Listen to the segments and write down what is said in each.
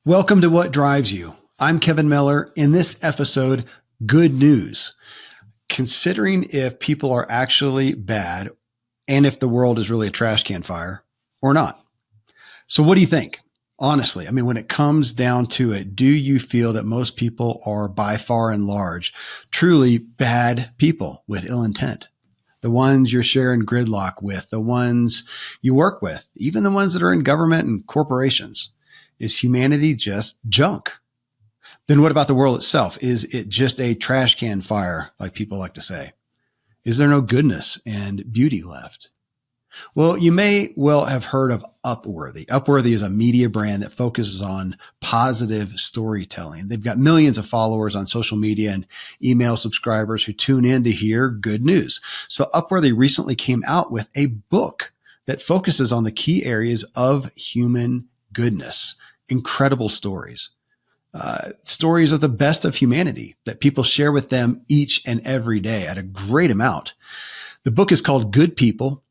Welcome to What Drives You. I'm Kevin Miller. In this episode, good news. Considering if people are actually bad and if the world is really a trash can fire or not. So what do you think? Honestly, when it comes down to it, do you feel that most people are by far and large truly bad people with ill intent? The ones you're sharing gridlock with, the ones you work with, even the ones that are in government and corporations. Is humanity just junk? Then what about the world itself? Is it just a trash can fire, like people like to say? Is there no goodness and beauty left? Well, you may well have heard of Upworthy. Upworthy is a media brand that focuses on positive storytelling. They've got millions of followers on social media and email subscribers who tune in to hear good news. So Upworthy recently came out with a book that focuses on the key areas of human goodness. Incredible stories. Stories of the best of humanity that people share with them each and every day at a great amount. The book is called Good People.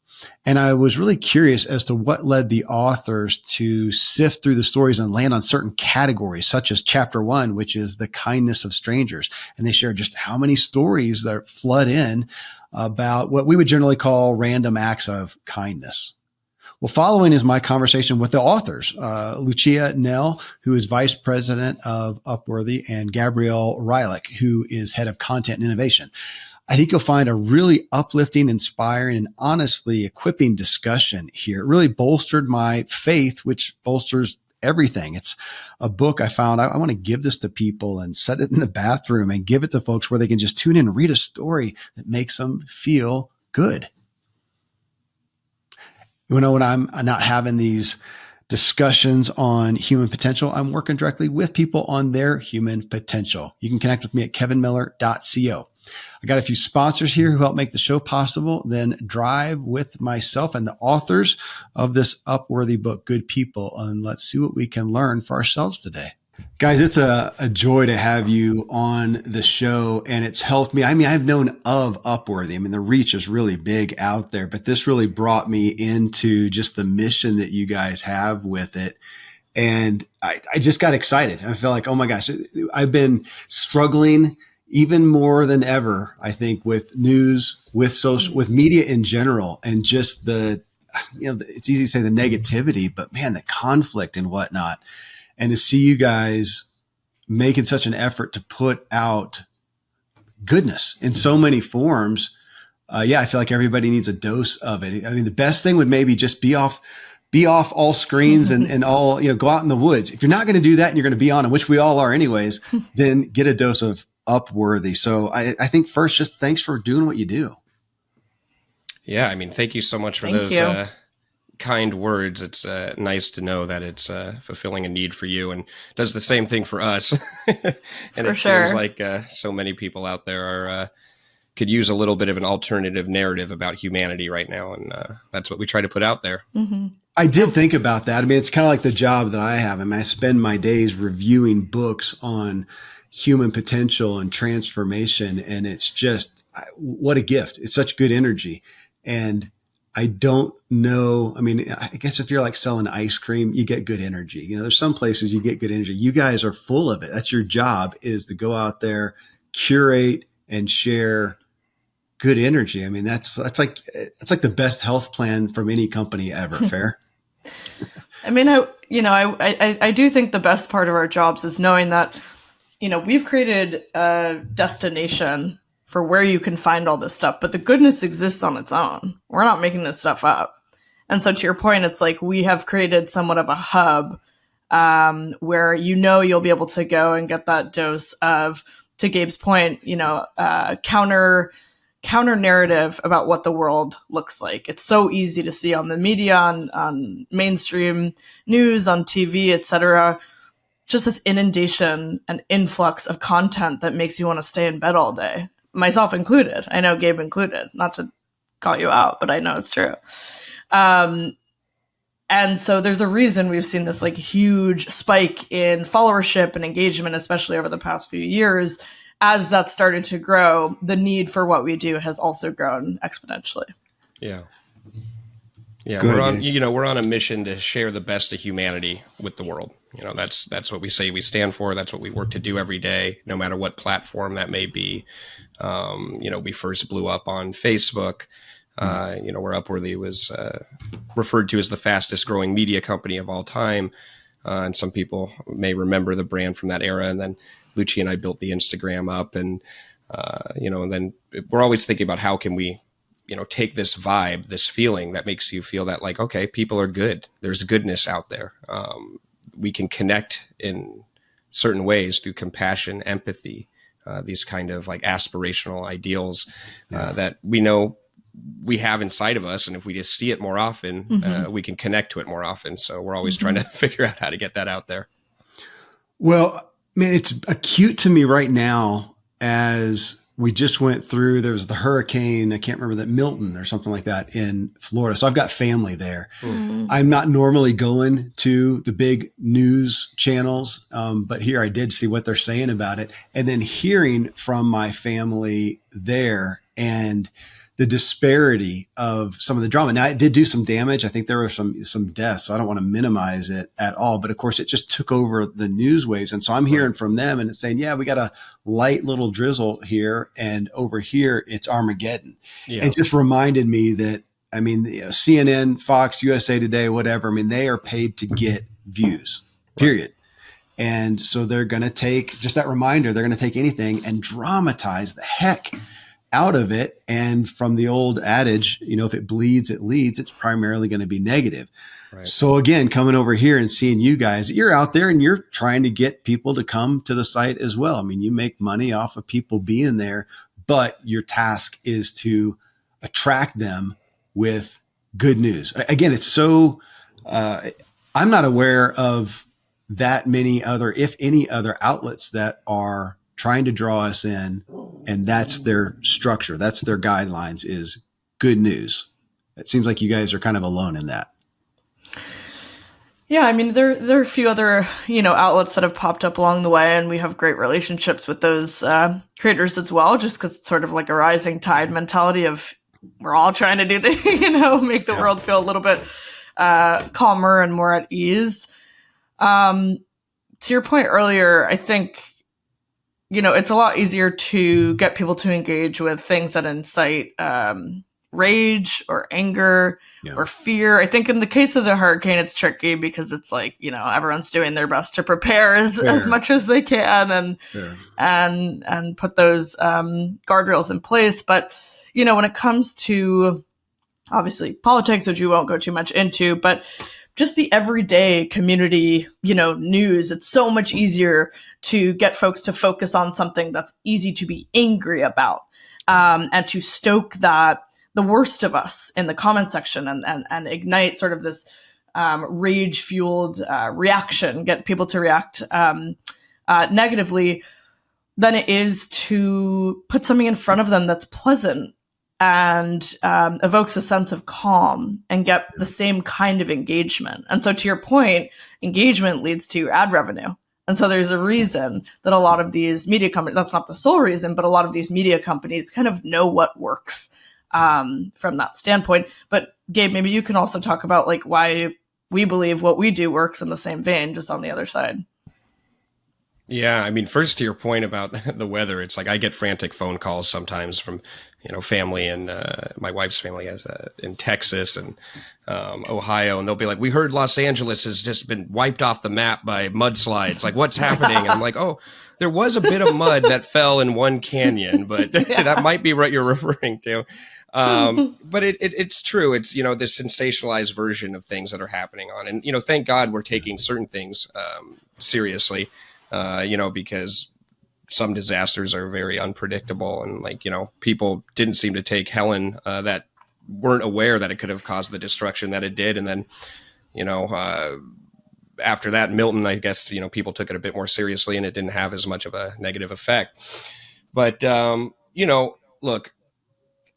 And I was really curious as to what led the authors to sift through the stories and land on certain categories, such as chapter 1, which is the kindness of strangers. And they share just how many stories that flood in about what we would generally call random acts of kindness. Well, following is my conversation with the authors, Lucia, Knell, who is vice president of Upworthy, and Gabriel, Reilich, who is head of content and innovation. I think you'll find a really uplifting, inspiring, and honestly equipping discussion here. It really bolstered my faith, which bolsters everything. It's a book I found. I want to give this to people and set it in the bathroom and give it to folks where they can just tune in and read a story that makes them feel good. When I'm not having these discussions on human potential, I'm working directly with people on their human potential. You can connect with me at kevinmiller.co. I got a few sponsors here who help make the show possible. Then drive with myself and the authors of this Upworthy book, Good People, and let's see what we can learn for ourselves today. Guys, it's a joy to have you on the show, and it's helped me. I've known of Upworthy. The reach is really big out there, but this really brought me into just the mission that you guys have with it. And I just got excited. I felt like, oh my gosh, I've been struggling even more than ever, I think, with news, with social, with media in general, and just it's easy to say the negativity, but man, the conflict and whatnot. And to see you guys making such an effort to put out goodness in so many forms. I feel like everybody needs a dose of it. The best thing would maybe just be off all screens and all, go out in the woods. If you're not going to do that and you're going to be on, which we all are anyways, then get a dose of Upworthy. So I think first, just thanks for doing what you do. Yeah. Thank you so much for those kind words. It's nice to know that it's fulfilling a need for you and does the same thing for us. And it seems like so many people out there are could use a little bit of an alternative narrative about humanity right now. And that's what we try to put out there. Mm-hmm. I did think about that. it's kind of like the job that I have. I spend my days reviewing books on human potential and transformation. And it's just, what a gift. It's such good energy. And I don't know. I guess if you're like selling ice cream, you get good energy. There's some places you get good energy. You guys are full of it. That's your job, is to go out there, curate and share good energy. That's like the best health plan from any company ever. Fair? I do think the best part of our jobs is knowing that, we've created a destination for where you can find all this stuff, but the goodness exists on its own. We're not making this stuff up. And so to your point, it's like we have created somewhat of a hub where you'll be able to go and get that dose of, to Gabe's point, counter narrative about what the world looks like. It's so easy to see on the media, on mainstream news, on TV, etc. Just this inundation and influx of content that makes you want to stay in bed all day. Myself included. I know Gabe included. Not to call you out, but I know it's true. And so there's a reason we've seen this huge spike in followership and engagement, especially over the past few years. As that started to grow, the need for what we do has also grown exponentially. Yeah. We're on a mission to share the best of humanity with the world. That's what we say we stand for. That's what we work to do every day, no matter what platform that may be. We first blew up on Facebook, where Upworthy was referred to as the fastest growing media company of all time. And some people may remember the brand from that era. And then Lucia and I built the Instagram up, and then we're always thinking about how can we, take this vibe, this feeling that makes you feel that like, okay, people are good. There's goodness out there. We can connect in certain ways through compassion, empathy, these kind of like aspirational ideals that we know we have inside of us. And if we just see it more often, we can connect to it more often. So we're always trying to figure out how to get that out there. Well, man, it's acute to me right now as we just went through, there was the hurricane, I can't remember that, Milton or something like that in Florida. So I've got family there. I'm not normally going to the big news channels, but here I did see what they're saying about it. And then hearing from my family there and the disparity of some of the drama. Now, it did do some damage. I think there were some deaths, so I don't want to minimize it at all. But of course, it just took over the news waves. And so I'm hearing from them, and it's saying, yeah, we got a light little drizzle here, and over here, it's Armageddon. Yeah. It just reminded me that, CNN, Fox, USA Today, whatever, they are paid to get views, period. Right. And so they're going to take, just that reminder, they're going to take anything and dramatize the heck out of it. And from the old adage, if it bleeds, it leads, it's primarily going to be negative. Right. So again, coming over here and seeing you guys, you're out there and you're trying to get people to come to the site as well. You make money off of people being there, but your task is to attract them with good news. Again, it's so, I'm not aware of that many other, if any other outlets that are trying to draw us in, and that's their structure. That's their guidelines, is good news. It seems like you guys are kind of alone in that. Yeah, there are a few other, outlets that have popped up along the way, and we have great relationships with those creators as well, just because it's sort of like a rising tide mentality of we're all trying to do make the world feel a little bit calmer and more at ease. To your point earlier, I think, it's a lot easier to get people to engage with things that incite rage or anger or fear. I think in the case of the hurricane, it's tricky because it's like, everyone's doing their best to prepare as much as they can and put those guardrails in place. But, when it comes to obviously politics, which we won't go too much into, but just the everyday community, news, it's so much easier to get folks to focus on something that's easy to be angry about, and to stoke the worst of us in the comment section and ignite sort of this rage-fueled reaction, get people to react negatively, than it is to put something in front of them that's pleasant and evokes a sense of calm and get the same kind of engagement. And so to your point, engagement leads to ad revenue. And so there's a reason that a lot of these media companies, that's not the sole reason, but a lot of these media companies kind of know what works from that standpoint. But Gabe, maybe you can also talk about like why we believe what we do works in the same vein, just on the other side. Yeah, first to your point about the weather, it's like I get frantic phone calls sometimes from, family, and my wife's family has in Texas and Ohio, and they'll be like, "We heard Los Angeles has just been wiped off the map by mudslides. Like, what's happening?" And I'm like, "Oh, there was a bit of mud that fell in one canyon, but that might be what you're referring to." But it's true. It's, this sensationalized version of things that are happening on, and thank God we're taking certain things seriously. Because some disasters are very unpredictable, and people didn't seem to take Helen, that weren't aware that it could have caused the destruction that it did. And then, after that, Milton, I guess, people took it a bit more seriously and it didn't have as much of a negative effect. But, look,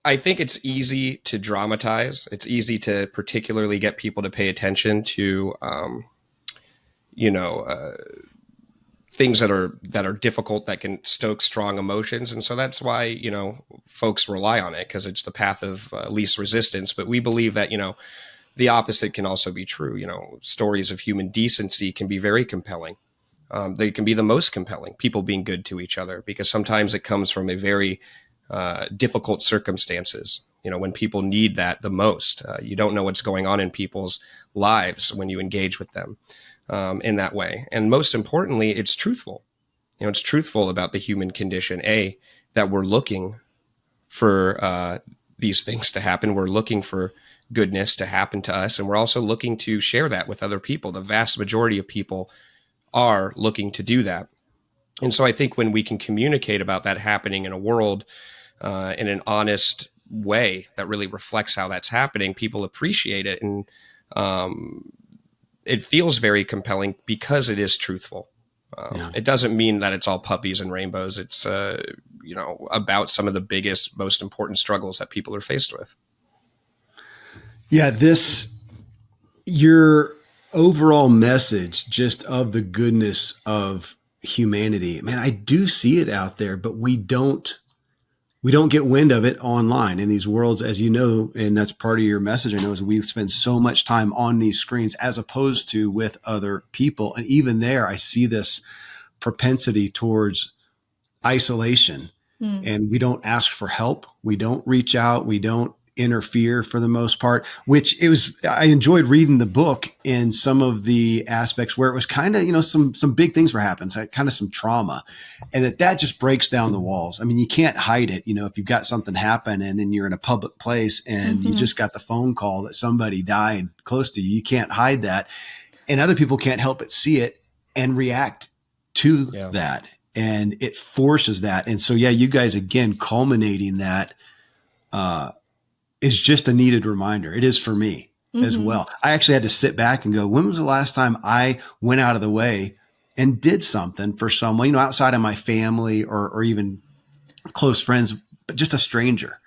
I think it's easy to dramatize. It's easy to particularly get people to pay attention to, things that are difficult, that can stoke strong emotions. And so that's why, folks rely on it, because it's the path of least resistance. But we believe that, the opposite can also be true. You know, stories of human decency can be very compelling. They can be the most compelling, people being good to each other, because sometimes it comes from a very difficult circumstances. You know, when people need that the most, you don't know what's going on in people's lives when you engage with them in that way. And most importantly, it's truthful. You know, it's truthful about the human condition, that we're looking for these things to happen. We're looking for goodness to happen to us. And we're also looking to share that with other people. The vast majority of people are looking to do that. And so I think when we can communicate about that happening in a world in an honest way that really reflects how that's happening, people appreciate it. And it feels very compelling because it is truthful. It doesn't mean that it's all puppies and rainbows. It's, about some of the biggest, most important struggles that people are faced with. Yeah, your overall message just of the goodness of humanity, man, I do see it out there, but we don't get wind of it online in these worlds, as you know, and that's part of your message. I know is we spend so much time on these screens as opposed to with other people. And even there, I see this propensity towards isolation, and we don't ask for help. We don't reach out. We don't interfere for the most part, I enjoyed reading the book in some of the aspects where it was kind of, some big things were happening, so kind of some trauma, and that just breaks down the walls. I mean, you can't hide it. If you've got something happen and you're in a public place and you just got the phone call that somebody died close to you, you can't hide that. And other people can't help but see it and react to that. And it forces that. And so, you guys, again, culminating that, is just a needed reminder. It is for me as well. I actually had to sit back and go, when was the last time I went out of the way and did something for someone, outside of my family or even close friends, but just a stranger.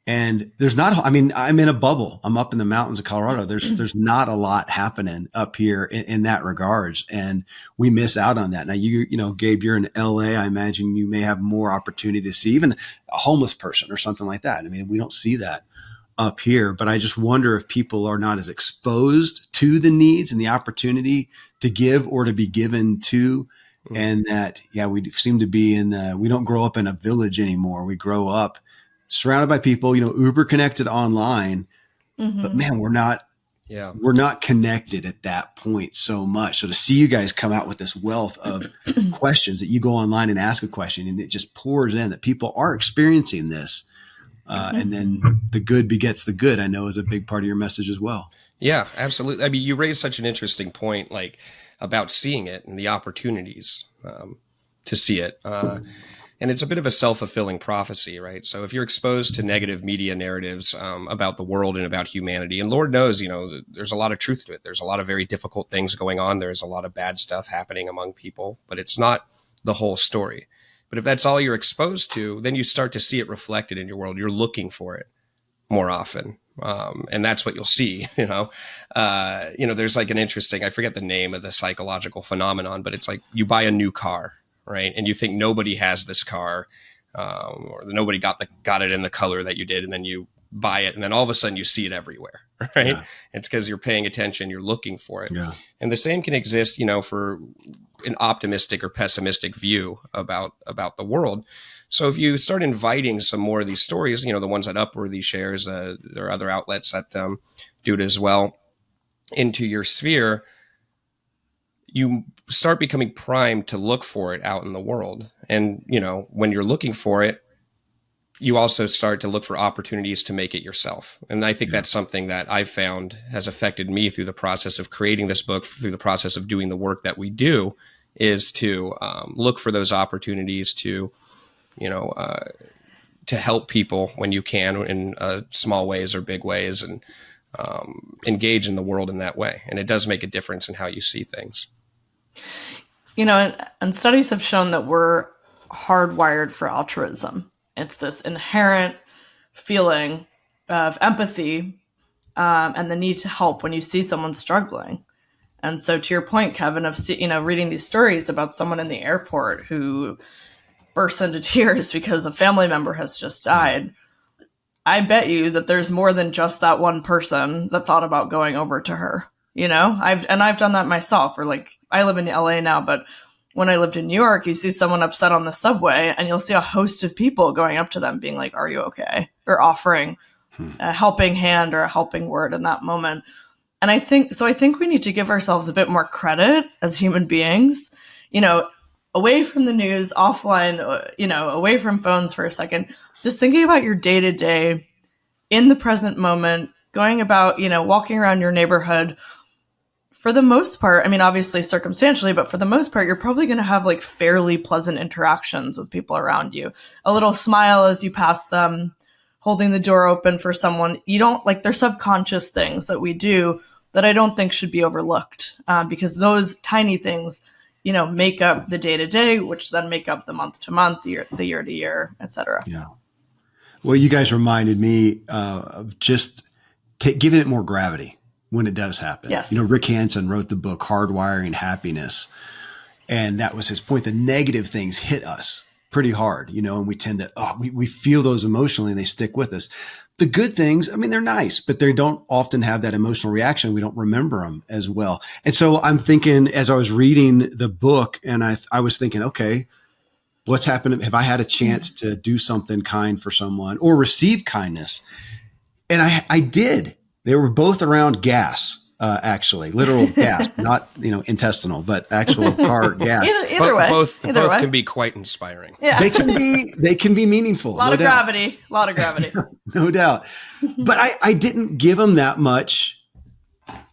And I'm in a bubble. I'm up in the mountains of Colorado. There's not a lot happening up here in that regards. And we miss out on that. Now, Gabe, you're in LA. I imagine you may have more opportunity to see even a homeless person or something like that. I mean, we don't see that up here, but I just wonder if people are not as exposed to the needs and the opportunity to give or to be given to. And that, we seem to be we don't grow up in a village anymore. We grow up surrounded by people, uber connected online, but man, we're not connected at that point so much. So to see you guys come out with this wealth of questions that you go online and ask a question and it just pours in that people are experiencing this. And then the good begets the good, I know, is a big part of your message as well. Yeah, absolutely. I mean, you raised such an interesting point, like about seeing it and the opportunities to see it. And it's a bit of a self-fulfilling prophecy, right? So if you're exposed to negative media narratives about the world and about humanity, and Lord knows, there's a lot of truth to it. There's a lot of very difficult things going on. There's a lot of bad stuff happening among people, but it's not the whole story. But if that's all you're exposed to, then you start to see it reflected in your world. You're looking for it more often. And that's what you'll see, there's like an interesting, I forget the name of the psychological phenomenon, but it's like you buy a new car, right? And you think nobody has this car, or nobody got it in the color that you did. And then you buy it. And then all of a sudden you see it everywhere, right? Yeah. It's because you're paying attention, you're looking for it. Yeah. And the same can exist, for an optimistic or pessimistic view about the world. So if you start inviting some more of these stories, the ones that Upworthy shares, there are other outlets that do it as well, into your sphere, you start becoming primed to look for it out in the world. And, when you're looking for it, you also start to look for opportunities to make it yourself. And I think that's something that I've found has affected me through the process of creating this book, through the process of doing the work that we do, is to look for those opportunities to, to help people when you can in small ways or big ways, and engage in the world in that way. And it does make a difference in how you see things. And studies have shown that we're hardwired for altruism. It's this inherent feeling of empathy and the need to help when you see someone struggling. And so to your point, Kevin, of reading these stories about someone in the airport who bursts into tears because a family member has just died, I bet you that there's more than just that one person that thought about going over to her. You know, I've done that myself. Or like, I live in LA now, but when I lived in New York, you see someone upset on the subway and you'll see a host of people going up to them being like, "Are you okay?" Or offering a helping hand or a helping word in that moment. And I think we need to give ourselves a bit more credit as human beings, you know, away from the news, offline, you know, away from phones for a second, just thinking about your day to day in the present moment, going about, you know, walking around your neighborhood. For the most part, I mean, obviously circumstantially, but for the most part, you're probably going to have like fairly pleasant interactions with people around you. A little smile as you pass them, holding the door open for someone. You don't like, there's subconscious things that we do that I don't think should be overlooked, because those tiny things, you know, make up the day to day, which then make up the month to month, the year to year, et cetera. Yeah. Well, you guys reminded me of just giving it more gravity when it does happen. Yes. You know, Rick Hansen wrote the book Hardwiring Happiness, and that was his point. The negative things hit us pretty hard, you know, and we tend to, we feel those emotionally and they stick with us. The good things, I mean, they're nice, but they don't often have that emotional reaction. We don't remember them as well. And so I'm thinking, as I was reading the book, and I was thinking, okay, what's happened? Have I had a chance to do something kind for someone or receive kindness? And I did. They were both around gas. Actually, literal gas, not, you know, intestinal, but actual car gas. Either way, both can be quite inspiring. Yeah. They can be meaningful. A lot of gravity. No doubt. But I didn't give them that much.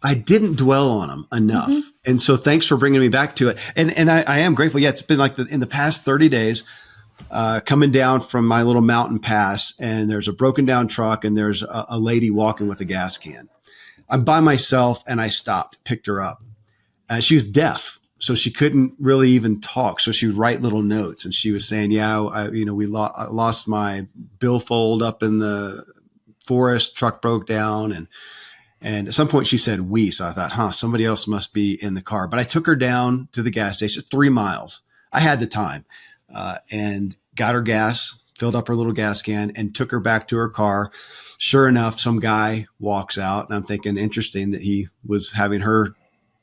I didn't dwell on them enough. Mm-hmm. And so thanks for bringing me back to it. And I am grateful. Yeah, it's been like in the past 30 days, coming down from my little mountain pass, and there's a broken down truck and there's a lady walking with a gas can. I'm by myself and I stopped, picked her up. She was deaf, so she couldn't really even talk. So she would write little notes, and she was saying, "Yeah, I lost my billfold up in the forest. Truck broke down." And at some point she said, "we." So I thought, somebody else must be in the car. But I took her down to the gas station, 3 miles. I had the time, and got her gas, filled up her little gas can, and took her back to her car. Sure enough, some guy walks out, and I'm thinking, interesting that he was having her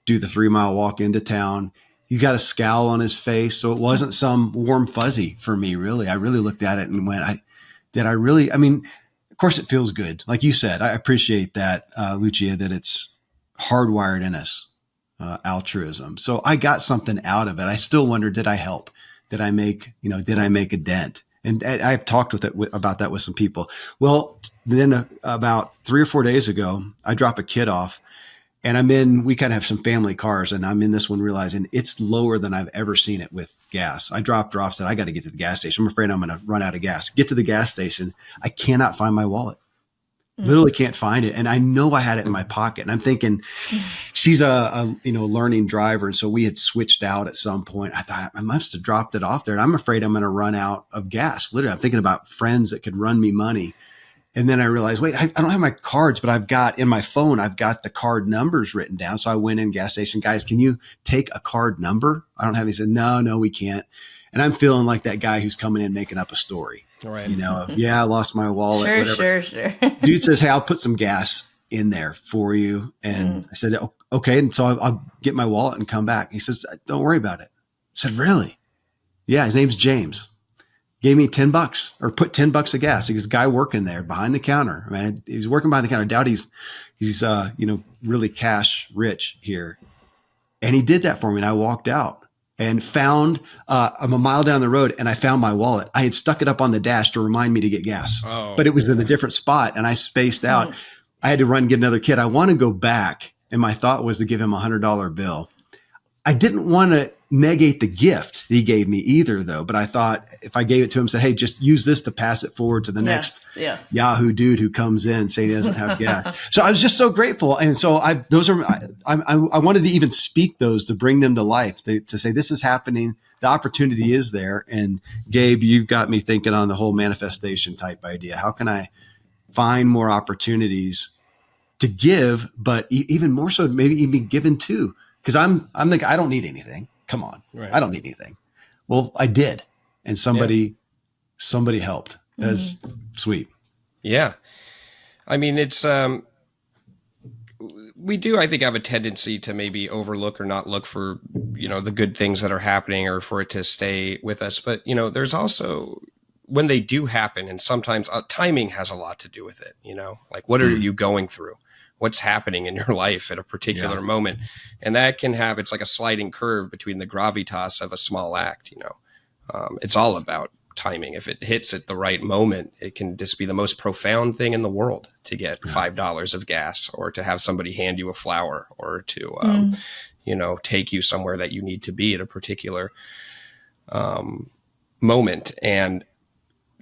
do the 3 mile walk into town. He's got a scowl on his face. So it wasn't some warm fuzzy for me, really. I really looked at it and went, I mean, of course it feels good. Like you said, I appreciate that, Lucia, that it's hardwired in us, altruism. So I got something out of it. I still wonder, did I help? Did I make a dent? And I've talked about that with some people. Well, then about 3 or 4 days ago, I drop a kid off, and we kind of have some family cars, and I'm in this one realizing it's lower than I've ever seen it with gas. I dropped her off, said, I got to get to the gas station. I'm afraid I'm going to run out of gas. Get to the gas station. I cannot find my wallet. Literally can't find it. And I know I had it in my pocket. And I'm thinking, she's a learning driver. And so we had switched out at some point. I thought I must have dropped it off there. And I'm afraid I'm going to run out of gas. Literally, I'm thinking about friends that could run me money. And then I realized, wait, I don't have my cards, but I've got in my phone, I've got the card numbers written down. So I went in gas station, guys, can you take a card number? I don't have any. He said, no, we can't. And I'm feeling like that guy who's coming in making up a story. Right. I lost my wallet. Sure. Dude says, hey, I'll put some gas in there for you. And I said, okay. And so I'll get my wallet and come back. He says, don't worry about it. I said, really? Yeah. His name's James. Gave me $10 or put $10 of gas. He was a guy working there behind the counter. I mean, he's working behind the counter. I doubt he's really cash rich here. And he did that for me. And I walked out and found, I'm a mile down the road, and I found my wallet. I had stuck it up on the dash to remind me to get gas, but it was in a different spot, and I spaced out. I had to run and get another kid. I want to go back, and my thought was to give him $100 bill. I didn't want to negate the gift he gave me either, though. But I thought if I gave it to him, said, hey, just use this to pass it forward to the next Yahoo dude who comes in saying he doesn't have gas. So I was just so grateful. And so I wanted to even speak those, to bring them to life, to say this is happening. The opportunity is there. And Gabe, you've got me thinking on the whole manifestation type idea. How can I find more opportunities to give, but even more so, maybe even given to? Because I'm like, I don't need anything. Come on. Right. I don't need anything. Well, I did. And somebody helped. That's sweet. Yeah. I mean, it's, we do, I think, have a tendency to maybe overlook or not look for, the good things that are happening or for it to stay with us. But, there's also when they do happen, and sometimes timing has a lot to do with it, like what are you going through? What's happening in your life at a particular moment? And that can have, it's like a sliding curve between the gravitas of a small act, it's all about timing. If it hits at the right moment, it can just be the most profound thing in the world to get $5 of gas, or to have somebody hand you a flower, or to, take you somewhere that you need to be at a particular moment. And,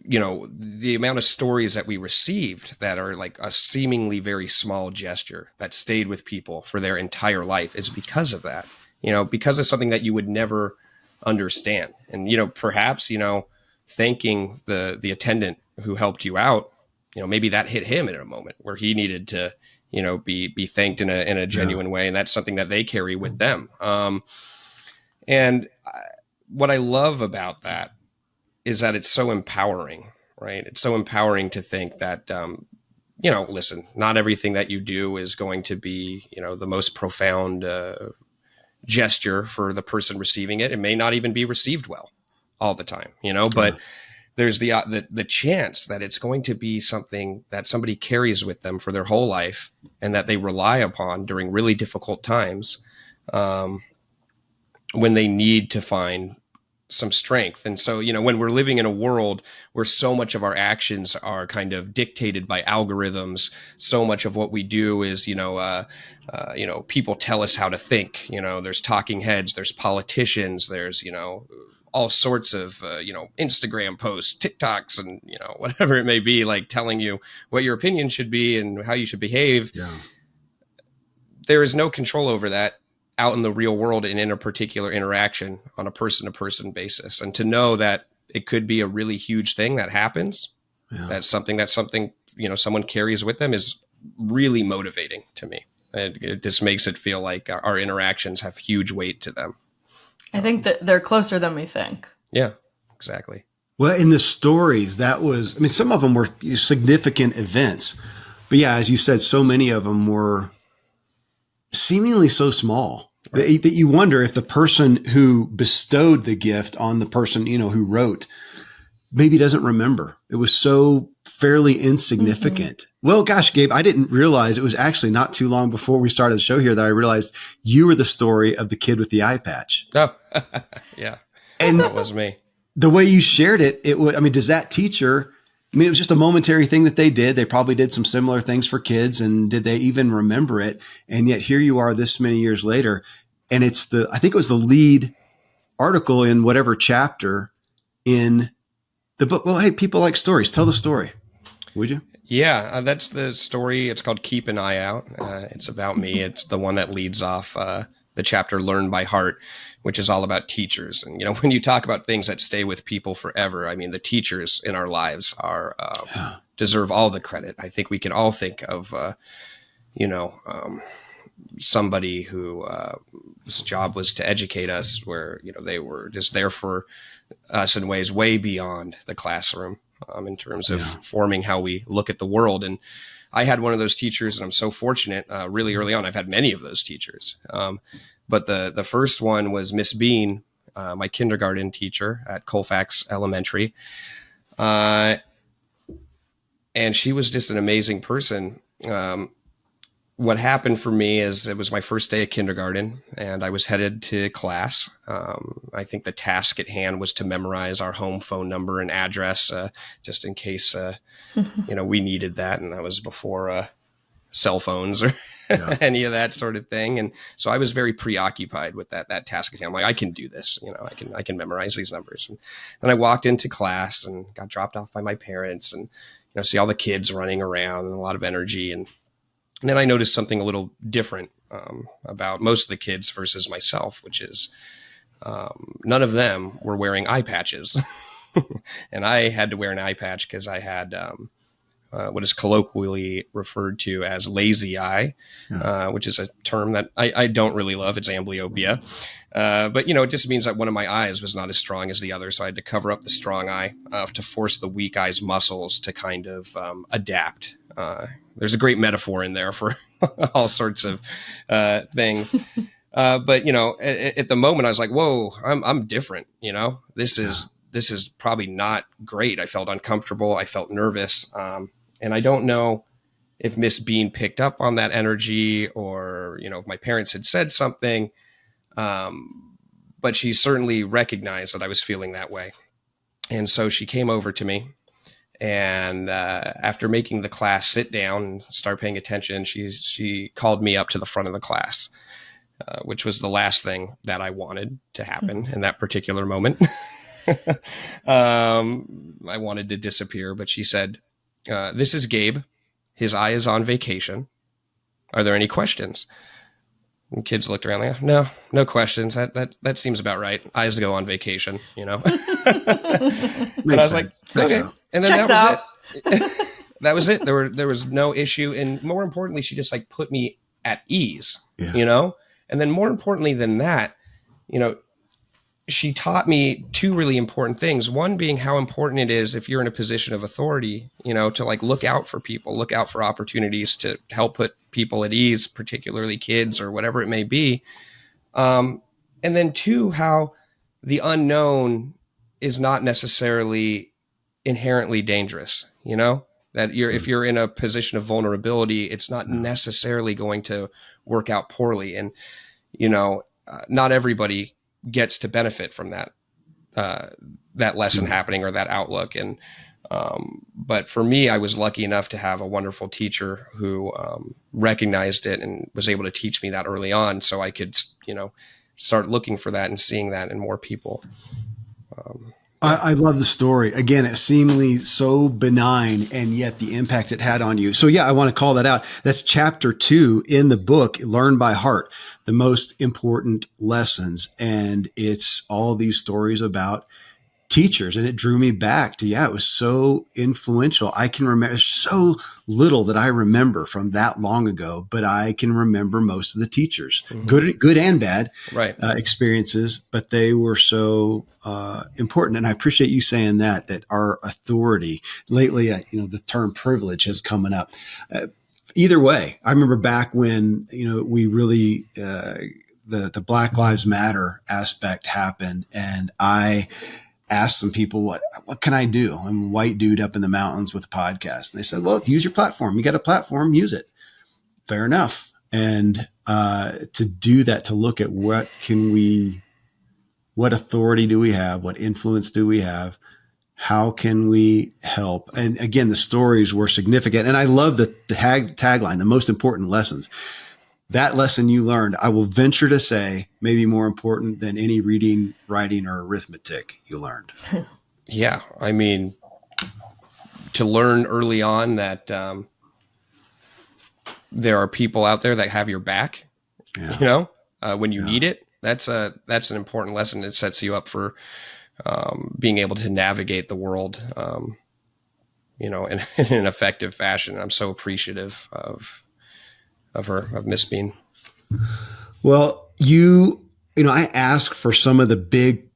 the amount of stories that we received that are like a seemingly very small gesture that stayed with people for their entire life is because of that, because of something that you would never understand. And, perhaps, thanking the attendant who helped you out, maybe that hit him in a moment where he needed to, be thanked in a genuine way. And that's something that they carry with them. And what I love about that is that it's so empowering, right? It's so empowering to think that, listen, not everything that you do is going to be, the most profound gesture for the person receiving it. It may not even be received well all the time, but there's the chance that it's going to be something that somebody carries with them for their whole life, and that they rely upon during really difficult times, when they need to find some strength. And so, when we're living in a world where so much of our actions are kind of dictated by algorithms, so much of what we do is, people tell us how to think, there's talking heads, there's politicians, there's, all sorts of, Instagram posts, TikToks, and, whatever it may be, like telling you what your opinion should be and how you should behave. Yeah. There is no control over that out in the real world and in a particular interaction on a person-to-person basis. And to know that it could be a really huge thing that happens, that's something, someone carries with them, is really motivating to me. It just makes it feel like our interactions have huge weight to them. I think that they're closer than we think. Yeah, exactly. Well, in the stories, some of them were significant events, but as you said, so many of them were seemingly so small that you wonder if the person who bestowed the gift on the person, who wrote, maybe doesn't remember. It was so fairly insignificant. Mm-hmm. Well, gosh, Gabe, I didn't realize it was actually not too long before we started the show here that I realized you were the story of the kid with the eye patch. Oh, yeah. And that was me. The way you shared it, does that teacher, it was just a momentary thing that they did. They probably did some similar things for kids, and did they even remember it? And yet here you are this many years later, and I think it was the lead article in whatever chapter in the book. Well, hey, people like stories. Tell the story. Would you? Yeah, that's the story. It's called Keep an Eye Out. It's about me. It's the one that leads off the chapter Learn by Heart, which is all about teachers. And, when you talk about things that stay with people forever, the teachers in our lives are deserve all the credit. I think we can all think of, somebody whose job was to educate us, where, they were just there for us in ways way beyond the classroom, in terms of forming how we look at the world. And I had one of those teachers, and I'm so fortunate, really early on. I've had many of those teachers. But the first one was Miss Bean, my kindergarten teacher at Colfax Elementary. And she was just an amazing person. What happened for me is it was my first day of kindergarten, and I was headed to class. I think the task at hand was to memorize our home phone number and address, just in case, we needed that. And that was before cell phones or any of that sort of thing. And so I was very preoccupied with that task at hand. I'm like, I can do this. I can memorize these numbers. And then I walked into class and got dropped off by my parents, and see all the kids running around and a lot of energy. And then I noticed something a little different about most of the kids versus myself, which is none of them were wearing eye patches. And I had to wear an eye patch because I had what is colloquially referred to as lazy eye, which is a term that I don't really love. It's amblyopia. But, it just means that one of my eyes was not as strong as the other. So I had to cover up the strong eye to force the weak eye's muscles to kind of adapt. There's a great metaphor in there for all sorts of things. But, at the moment I was like, whoa, I'm different. This is probably not great. I felt uncomfortable. I felt nervous. And I don't know if Miss Bean picked up on that energy or, if my parents had said something. But she certainly recognized that I was feeling that way. And so she came over to me, and after making the class sit down and start paying attention, she called me up to the front of the class, which was the last thing that I wanted to happen in that particular moment. I wanted to disappear, but she said, this is Gabe. His eye is on vacation. Are there any questions? And kids looked around like, no questions. That seems about right. Eyes go on vacation, And I was like, okay. And then Checks that was out. it. That was it. There was no issue. And more importantly, she just put me at ease, And then more importantly than that, she taught me two really important things. One being how important it is if you're in a position of authority, to look out for people, look out for opportunities to help put people at ease, particularly kids or whatever it may be. And then two, how the unknown is not necessarily inherently dangerous, that if you're in a position of vulnerability, it's not necessarily going to work out poorly. And, not everybody gets to benefit from that lesson happening or that outlook. And, but for me, I was lucky enough to have a wonderful teacher who, recognized it and was able to teach me that early on. So I could, start looking for that and seeing that in more people. I love the story. Again, it's seemingly so benign, and yet the impact it had on you. So yeah, I want to call that out. That's chapter 2 in the book, Learn by Heart, the most important lessons. And it's all these stories about teachers. And it drew me back to, it was so influential. I can remember so little that I remember from that long ago, but I can remember most of the teachers, good and bad experiences, but they were so important. And I appreciate you saying that our authority lately, the term privilege has coming up. Either way, I remember back when, we really, the Black Lives Matter aspect happened, and I asked some people, what can I do? I'm a white dude up in the mountains with a podcast. And they said, well, use your platform. You got a platform, use it. Fair enough. And to do that, to look at what authority do we have? What influence do we have? How can we help? And again, the stories were significant. And I love the tagline, the most important lessons. That lesson you learned, I will venture to say, maybe more important than any reading, writing, or arithmetic you learned. Yeah. I mean, to learn early on that there are people out there that have your back, when you need it, that's an important lesson. It sets you up for being able to navigate the world, in an effective fashion. I'm so appreciative of Miss Bean. Well, I asked for some of the big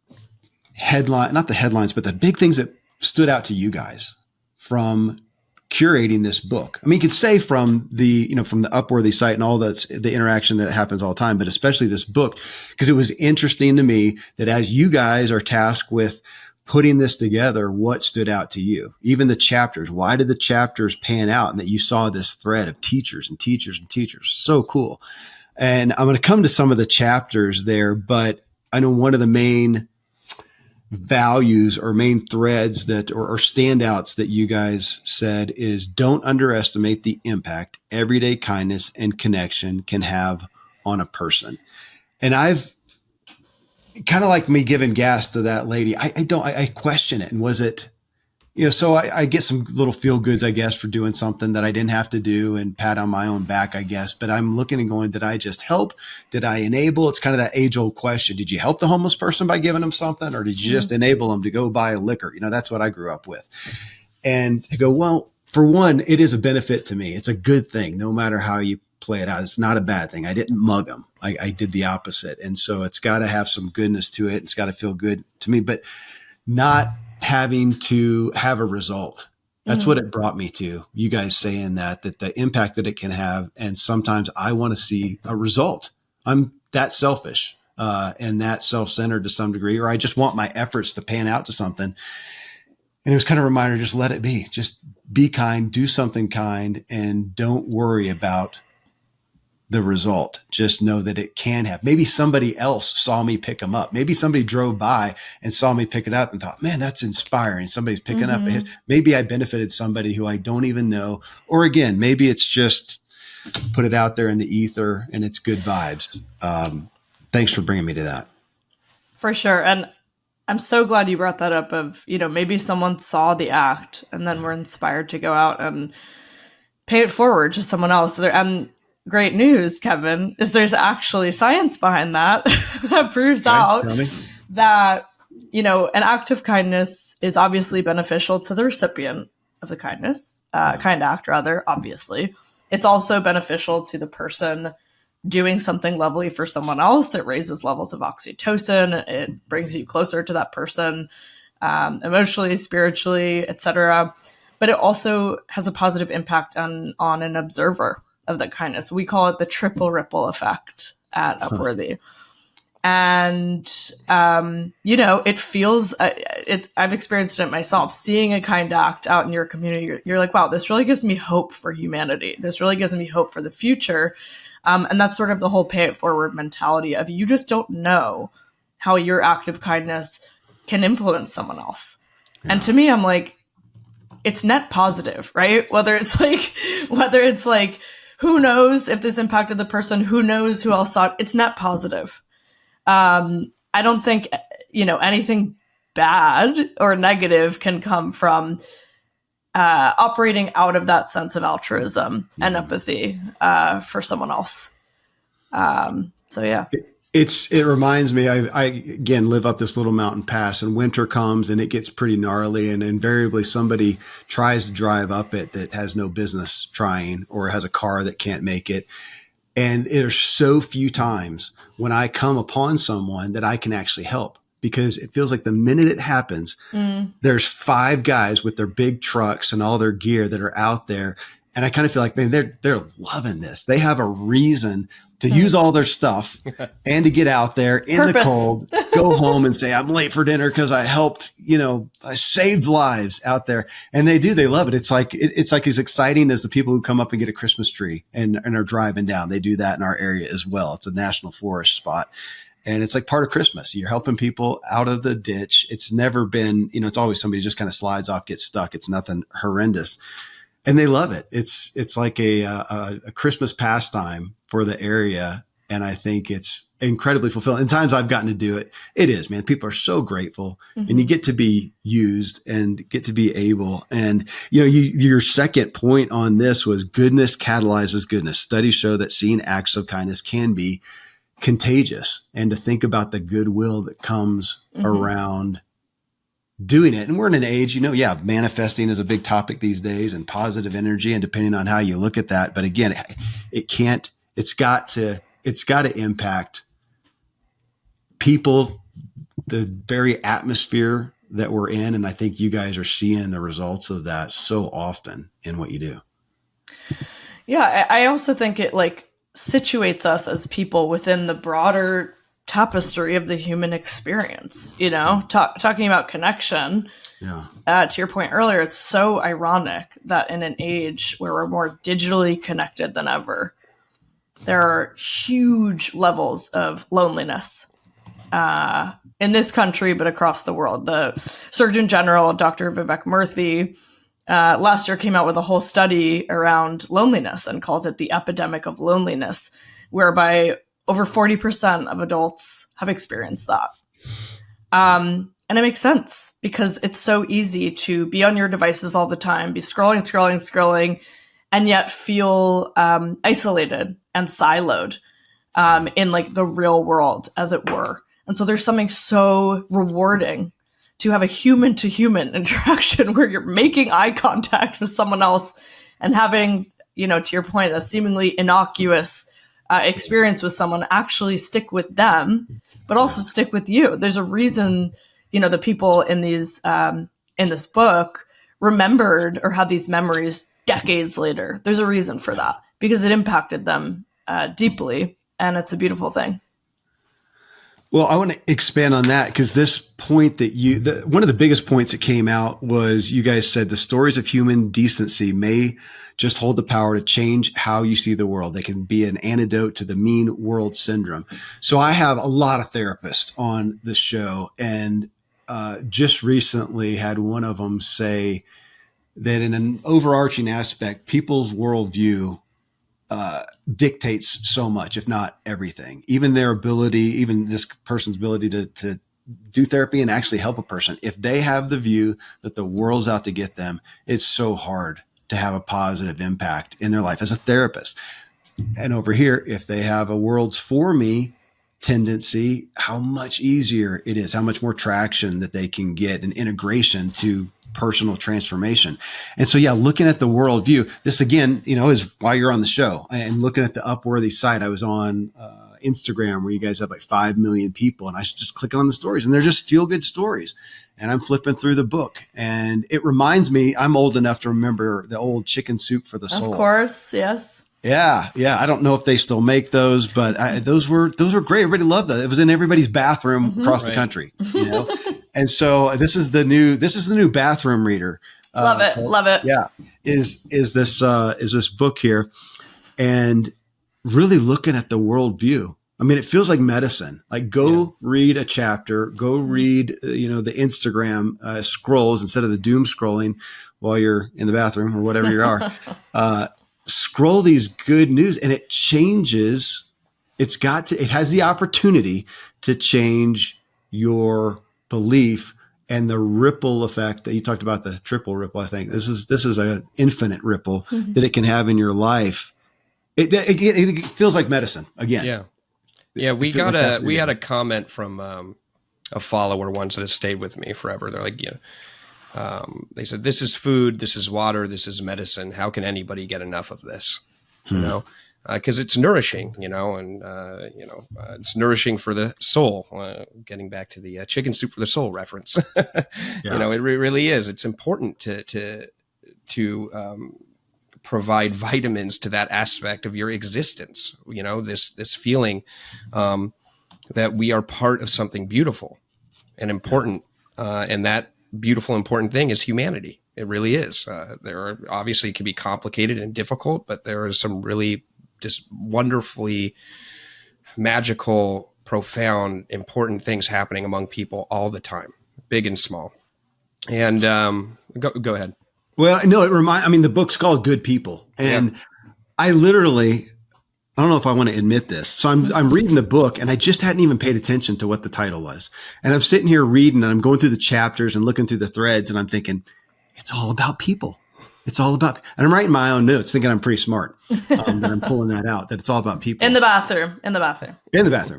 not the headlines, but the big things that stood out to you guys from curating this book. I mean, you could say from the Upworthy site and all that's the interaction that happens all the time, but especially this book, because it was interesting to me that as you guys are tasked with putting this together, what stood out to you? Even the chapters. Why did the chapters pan out? And that you saw this thread of teachers and teachers and teachers. So cool. And I'm going to come to some of the chapters there, but I know one of the main values or main threads that, or standouts that you guys said is, don't underestimate the impact everyday kindness and connection can have on a person. And I've kind of like me giving gas to that lady. I question it. And was it, so I get some little feel goods, I guess, for doing something that I didn't have to do and pat on my own back, I guess. But I'm looking and going, did I just help? Did I enable? It's kind of that age old question. Did you help the homeless person by giving them something, or did you just enable them to go buy a liquor? That's what I grew up with. And I go, well, for one, it is a benefit to me. It's a good thing, no matter how you play it out. It's not a bad thing. I didn't mug them. I did the opposite. And so it's got to have some goodness to it. It's got to feel good to me, but not having to have a result. That's what it brought me to. You guys saying that the impact that it can have. And sometimes I want to see a result. I'm that selfish and that self-centered to some degree, or I just want my efforts to pan out to something. And it was kind of a reminder, just let it be. Just be kind, do something kind, and don't worry about the result. Just know that it can have. Maybe somebody else saw me pick them up. Maybe somebody drove by and saw me pick it up and thought, man, that's inspiring. Somebody's picking up a hit. Maybe I benefited somebody who I don't even know. Or again, maybe it's just put it out there in the ether and it's good vibes. Thanks for bringing me to that. For sure. And I'm so glad you brought that up of, maybe someone saw the act and then were inspired to go out and pay it forward to someone else. And great news, Kevin, is there's actually science behind that that proves out that, an act of kindness is obviously beneficial to the recipient of the kindness, kind act rather, obviously. It's also beneficial to the person doing something lovely for someone else. It raises levels of oxytocin. It brings you closer to that person, emotionally, spiritually, etc. But it also has a positive impact on an observer of that kindness. We call it the triple ripple effect at Upworthy. And, it feels, I've experienced it myself, seeing a kind act out in your community. You're like, wow, this really gives me hope for humanity. This really gives me hope for the future. And that's sort of the whole pay it forward mentality of you just don't know how your act of kindness can influence someone else. Yeah. And to me, I'm like, it's net positive, right? Whether it's like, who knows if this impacted the person? Who knows who else saw it? It's net positive. I don't think, anything bad or negative can come from operating out of that sense of altruism and empathy for someone else. So yeah. It reminds me, I again live up this little mountain pass and winter comes and it gets pretty gnarly and invariably somebody tries to drive up it that has no business trying or has a car that can't make it. And it are so few times when I come upon someone that I can actually help because it feels like the minute it happens, there's 5 guys with their big trucks and all their gear that are out there. And I kind of feel like, man, they're loving this. They have a reason to use all their stuff and to get out there in the cold, go home and say, I'm late for dinner because I helped, I saved lives out there. And they do, they love it. It's like as exciting as the people who come up and get a Christmas tree and are driving down. They do that in our area as well. It's a national forest spot. And it's like part of Christmas. You're helping people out of the ditch. It's never been, it's always somebody just kind of slides off, gets stuck. It's nothing horrendous. And they love it. It's like a Christmas pastime for the area. And I think it's incredibly fulfilling. And times I've gotten to do it. It is, man. People are so grateful and you get to be used and get to be able. And, your second point on this was goodness catalyzes goodness. Studies show that seeing acts of kindness can be contagious and to think about the goodwill that comes around doing it. And we're in an age, manifesting is a big topic these days and positive energy and depending on how you look at that. But again, it's got to impact people, the very atmosphere that we're in. And I think you guys are seeing the results of that so often in what you do. Yeah. I also think it situates us as people within the broader tapestry of the human experience, talking about connection. Yeah. To your point earlier, it's so ironic that in an age where we're more digitally connected than ever, there are huge levels of loneliness in this country, but across the world. The Surgeon General, Dr. Vivek Murthy, last year came out with a whole study around loneliness and calls it the epidemic of loneliness, whereby over 40% of adults have experienced that. And it makes sense because it's so easy to be on your devices all the time, be scrolling, and yet feel isolated and siloed in the real world, as it were. And so there's something so rewarding to have a human to human interaction where you're making eye contact with someone else and having, to your point, a seemingly innocuous experience with someone actually stick with them, but also stick with you. There's a reason, the people in these, in this book remembered or had these memories decades later. There's a reason for that because it impacted them deeply, and it's a beautiful thing. Well, I want to expand on that because this point that one of the biggest points that came out was you guys said the stories of human decency may just hold the power to change how you see the world. They can be an antidote to the mean world syndrome. So I have a lot of therapists on the show, and just recently had one of them say that in an overarching aspect, people's worldview dictates so much, if not everything, even their ability, even this person's ability to do therapy and actually help a person. If they have the view that the world's out to get them, it's so hard to have a positive impact in their life as a therapist. And over here, if they have a world's for me tendency, how much easier it is, how much more traction that they can get and integration to personal transformation. And so, yeah, looking at the worldview, this again, is why you're on the show. And looking at the Upworthy site, I was on Instagram where you guys have like 5 million people, and I was just clicking on the stories, and they're just feel good stories. And I'm flipping through the book, and it reminds me, I'm old enough to remember the old chicken soup for the soul. Of course, yes. Yeah. I don't know if they still make those, but those were great. Everybody loved that. It was in everybody's bathroom across the country. And so this is the new bathroom reader. Love it. Yeah, is this book here, and really looking at the worldview. I mean, it feels like medicine. Like go read a chapter, go read the Instagram scrolls instead of the doom scrolling while you're in the bathroom or whatever you are. Scroll these good news, and it changes. It has the opportunity to change your belief and the ripple effect that you talked about, the triple ripple. I think this is an infinite ripple that it can have in your life. It feels like medicine again. Yeah. We had a comment from a follower once that has stayed with me forever. They're like, they said, this is food, this is water, this is medicine. How can anybody get enough of this? Because it's nourishing, and it's nourishing for the soul. Getting back to the chicken soup for the soul reference, it really is. It's important to provide vitamins to that aspect of your existence. This feeling that we are part of something beautiful and important, and that beautiful, important thing is humanity. It really is. There are obviously it can be complicated and difficult, but there are some really just wonderfully magical, profound, important things happening among people all the time, big and small. And go ahead. Well, no, the book's called Good People. And I don't know if I want to admit this. So I'm reading the book, and I just hadn't even paid attention to what the title was. And I'm sitting here reading, and I'm going through the chapters and looking through the threads, and I'm thinking, it's all about people. It's all about, and I'm writing my own notes thinking I'm pretty smart. But I'm pulling that out, that it's all about people. In the bathroom,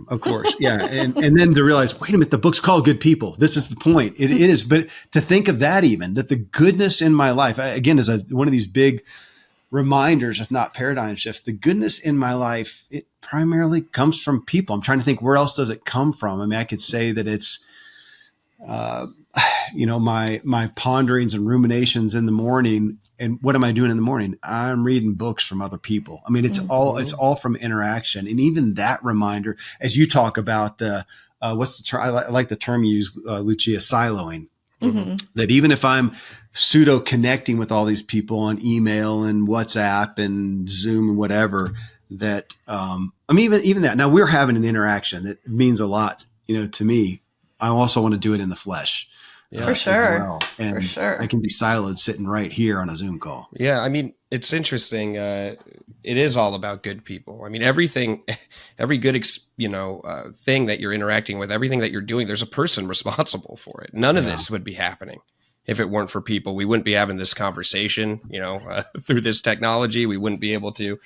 of course. Yeah. And then to realize, wait a minute, the book's called Good People. This is the point. It is. But to think of that that the goodness in my life, again, is one of these big reminders, if not paradigm shifts, the goodness in my life, it primarily comes from people. I'm trying to think, where else does it come from? I mean, I could say that it's, my ponderings and ruminations in the morning. And what am I doing in the morning? I'm reading books from other people. I mean, it's all from interaction. And even that reminder, as you talk about what's the term? I like the term you use, Lucia, siloing. That even if I'm pseudo connecting with all these people on email and WhatsApp and Zoom and whatever, that, even that, now we're having an interaction that means a lot, to me. I also want to do it in the flesh. Yeah, for sure. Well. And for sure. I can be siloed sitting right here on a Zoom call. Yeah. I mean, it's interesting. It is all about good people. I mean, every good, thing that you're interacting with, everything that you're doing, there's a person responsible for it. None of this would be happening if it weren't for people. We wouldn't be having this conversation, through this technology. We wouldn't be able to,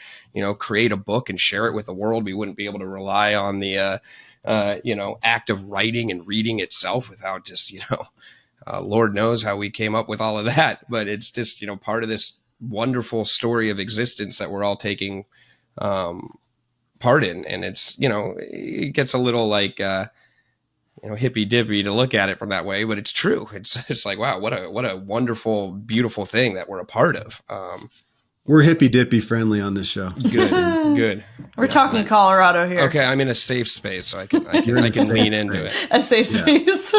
create a book and share it with the world. We wouldn't be able to rely on the, act of writing and reading itself without just, Lord knows how we came up with all of that, but it's just, part of this wonderful story of existence that we're all taking part in. And it's, it gets a little like, hippy dippy to look at it from that way, but it's true. It's like, wow, what a wonderful, beautiful thing that we're a part of. We're hippy dippy friendly on this show. Good. We're talking Colorado here. Okay, I'm in a safe space, so I can lean into it. A safe space.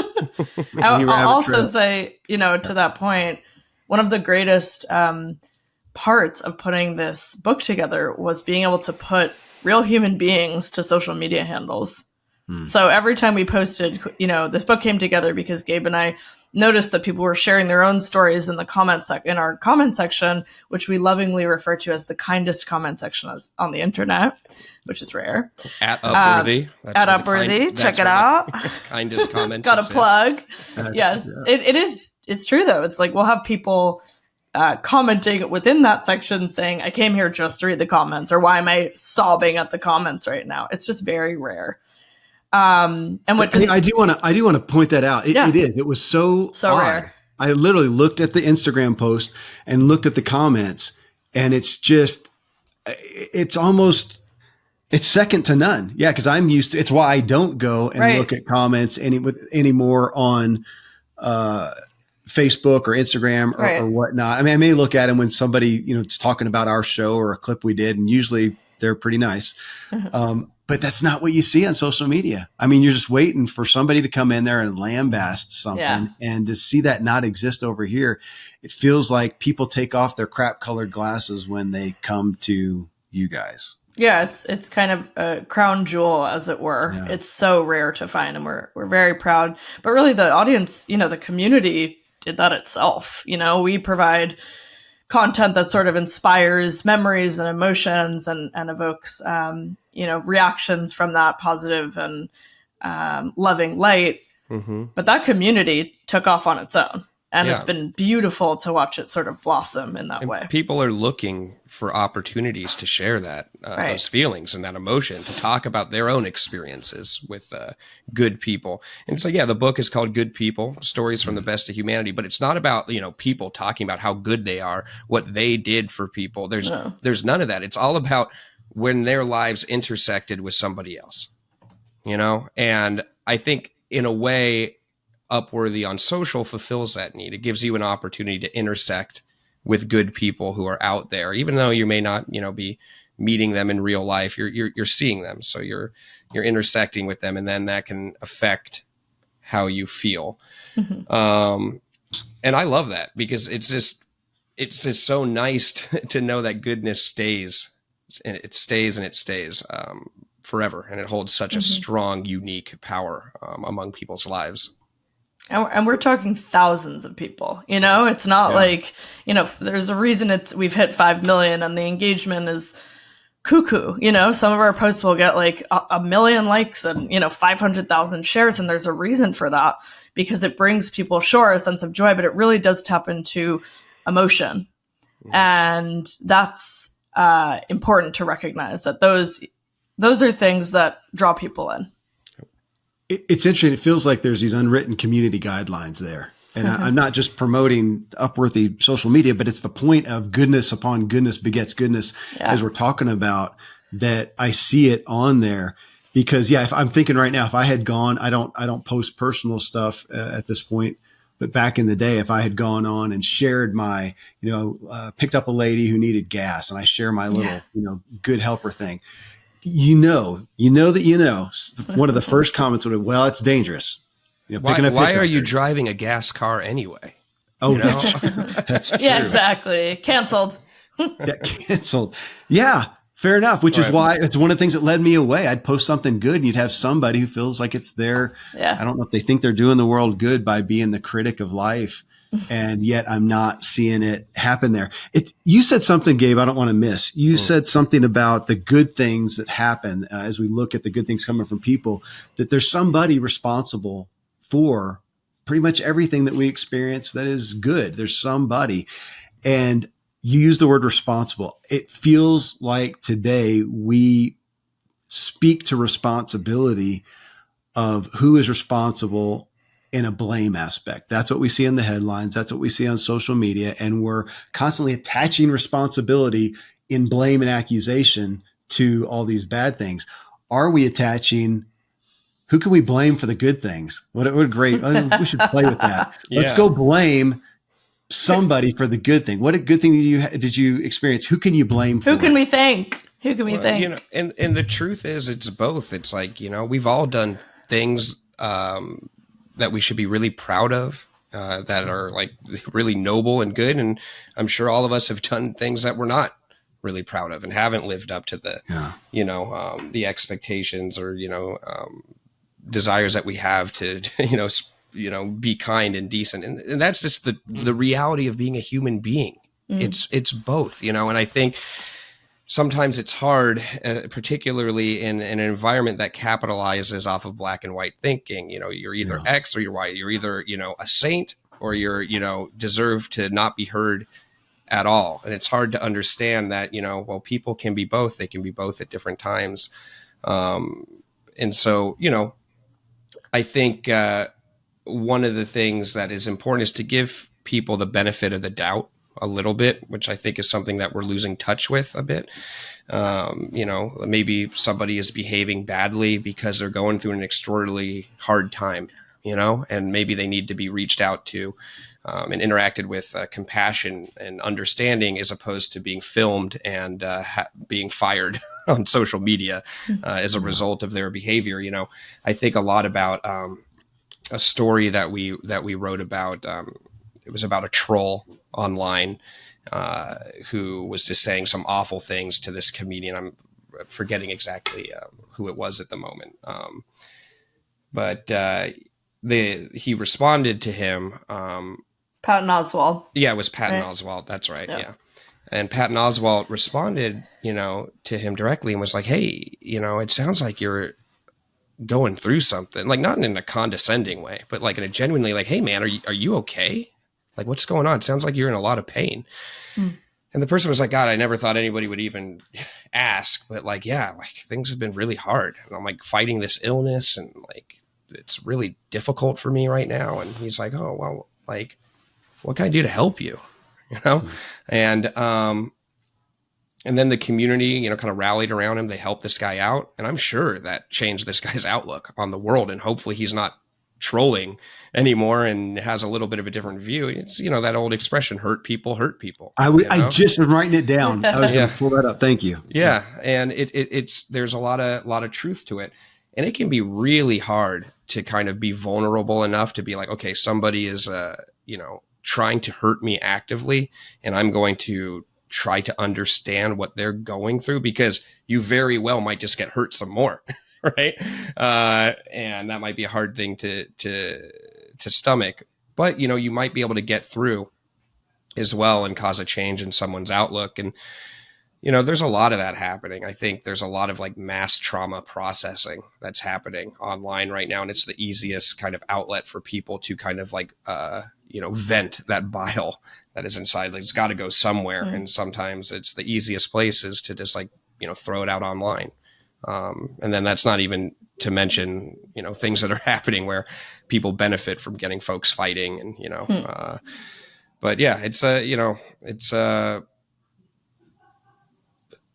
I'll also say, to that point, one of the greatest parts of putting this book together was being able to put real human beings to social media handles. So every time we posted, this book came together because Gabe and I noticed that people were sharing their own stories in the in our comment section, which we lovingly refer to as the kindest comment section on the internet, which is rare. At Upworthy. At Upworthy. Check it out. Kindest comments. Got a plug. Yes. It is. It's true though. It's like we'll have people commenting within that section saying, I came here just to read the comments, or why am I sobbing at the comments right now? It's just very rare. And I do want to point that out. It was so rare. I literally looked at the Instagram post and looked at the comments, and it's second to none. Yeah. Cause I'm used to, it's why I don't go and look at comments anymore on, Facebook or Instagram or whatnot. I mean, I may look at them when somebody, it's talking about our show or a clip we did, and usually they're pretty nice. But that's not what you see on social media. I mean, you're just waiting for somebody to come in there and lambast something, and to see that not exist over here, it feels like people take off their crap colored glasses when they come to you guys. Yeah, it's kind of a crown jewel, as it were. Yeah. It's so rare to find, and we're very proud. But really, the audience, the community did that itself. We provide content that sort of inspires memories and emotions and evokes, reactions from that positive and loving light. Mm-hmm. But that community took off on its own. And it's been beautiful to watch it sort of blossom in that way. People are looking for opportunities to share that, those feelings and that emotion, to talk about their own experiences with good people. And so, the book is called Good People, Stories from the Best of Humanity. But it's not about, people talking about how good they are, what they did for people. There's none of that. It's all about when their lives intersected with somebody else, And I think in a way, Upworthy on social fulfills that need. It gives you an opportunity to intersect with good people who are out there, even though you may not, be meeting them in real life. You're seeing them, so you're intersecting with them, and then that can affect how you feel. Mm-hmm. And I love that, because it's just so nice to know that goodness stays, and it stays forever, and it holds such a strong, unique power among people's lives. And we're talking thousands of people, it's not like, there's a reason we've hit 5 million and the engagement is cuckoo. Some of our posts will get like a million likes and, 500,000 shares. And there's a reason for that, because it brings people, a sense of joy, but it really does tap into emotion. Mm-hmm. And that's important to recognize, that those are things that draw people in. It's interesting. It feels like there's these unwritten community guidelines there. And I'm not just promoting Upworthy social media, but it's the point of goodness upon goodness begets goodness, as we're talking about, that I see it on there. Because if I'm thinking right now, if I had gone, I don't post personal stuff at this point, but back in the day, if I had gone on and shared my, picked up a lady who needed gas, and I share my little, good helper thing. One of the first comments would have, well, it's dangerous. Why are you driving a gas car anyway? Oh, that's true. Yeah, exactly. Canceled. Canceled. Yeah, fair enough. Which is why it's one of the things that led me away. I'd post something good, and you'd have somebody who feels like it's their, I don't know if they think they're doing the world good by being the critic of life. And yet I'm not seeing it happen there. You said something, Gabe, I don't want to miss. You said something about the good things that happen as we look at the good things coming from people, that there's somebody responsible for pretty much everything that we experience that is good. There's somebody. And you use the word responsible. It feels like today we speak to responsibility of who is responsible in a blame aspect. That's what we see in the headlines. That's what we see on social media. And we're constantly attaching responsibility in blame and accusation to all these bad things. Are we attaching, who can we blame for the good things? What great. We should play with that. Yeah. Let's go blame somebody for the good thing. What a good thing did you experience? Who can you blame for? Who can we thank? Who can we thank? You know, and the truth is, it's both. It's like, you know, we've all done things that we should be really proud of, that are like really noble and good. And I'm sure all of us have done things that we're not really proud of and haven't lived up to the, you know, the expectations or, you know, desires that we have to, you know, be kind and decent. And that's just the reality of being a human being. It's both, you know, and I think sometimes it's hard, particularly in an environment that capitalizes off of black and white thinking. You know, you're either X or you're Y. You're either, you know, a saint or you're, you know, deserve to not be heard at all. And it's hard to understand that, you know, well, people can be both. They can be both at different times. And so, you know, I think one of the things that is important is to give people the benefit of the doubt a little bit, which I think is something that we're losing touch with a bit. You know, maybe somebody is behaving badly because they're going through an extraordinarily hard time, you know, and maybe they need to be reached out to and interacted with compassion and understanding, as opposed to being filmed and being fired on social media as a result of their behavior. You know, I think a lot about a story that we wrote about. It was about a troll online who was just saying some awful things to this comedian. I'm forgetting exactly who it was at the moment. But he responded to him. Patton Oswalt. Yeah, it was Patton Oswalt. That's right. Yeah. And Patton Oswalt responded, you know, to him directly and was like, hey, you know, it sounds like you're going through something, like not in a condescending way, but like in a genuinely like, hey man, are you okay? Like, what's going on? It sounds like you're in a lot of pain. And the person was like, God, I never thought anybody would even ask, but like, yeah, like things have been really hard. And I'm like fighting this illness and like, it's really difficult for me right now. And he's like, oh, well, like, what can I do to help you? You know? And then the community, you know, kind of rallied around him. They helped this guy out. And I'm sure that changed this guy's outlook on the world. And hopefully he's not trolling anymore and has a little bit of a different view. It's, you know, that old expression, hurt people. I just was writing it down. I was going to pull that up. Thank you. Yeah. And it's there's a lot of truth to it. And it can be really hard to kind of be vulnerable enough to be like, okay, somebody is, you know, trying to hurt me actively, and I'm going to try to understand what they're going through, because you very well might just get hurt some more. Right. And that might be a hard thing to stomach, but, you know, you might be able to get through as well and cause a change in someone's outlook. And, you know, there's a lot of that happening. I think there's a lot of like mass trauma processing that's happening online right now. And it's the easiest kind of outlet for people to kind of like, you know, vent that bile that is inside. Like, it's got to go somewhere. And sometimes it's the easiest places to just like, you know, throw it out online. And then that's not even to mention, you know, things that are happening where people benefit from getting folks fighting and, you know, but yeah, it's you know, it's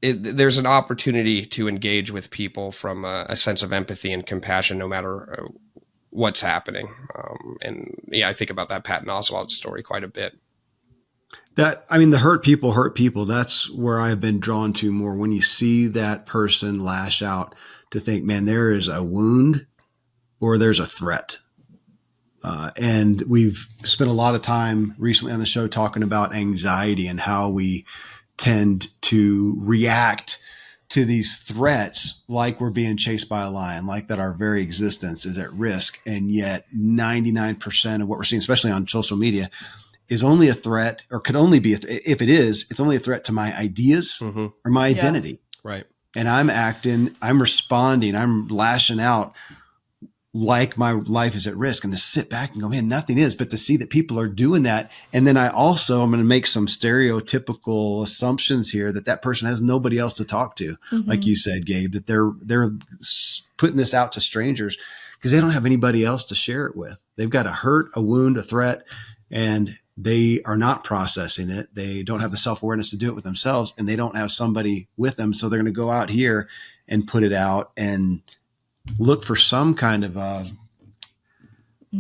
there's an opportunity to engage with people from a sense of empathy and compassion, no matter what's happening. And yeah, I think about that Patton Oswalt story quite a bit. The hurt people. That's where I've been drawn to more. When you see that person lash out, to think, man, there is a wound or there's a threat. And we've spent a lot of time recently on the show talking about anxiety and how we tend to react to these threats like we're being chased by a lion, like that our very existence is at risk. And yet 99% of what we're seeing, especially on social media, is only a threat, or could only be, if it is, it's only a threat to my ideas or my identity. Right. And I'm responding, I'm lashing out like my life is at risk, and to sit back and go, man, nothing is, but to see that people are doing that. And then I'm going to make some stereotypical assumptions here that person has nobody else to talk to. Like you said, Gabe, that they're putting this out to strangers, because they don't have anybody else to share it with. They've got a hurt, a wound, a threat, and they are not processing it. They don't have the self-awareness to do it with themselves, and they don't have somebody with them. So they're going to go out here and put it out and look for some kind of, I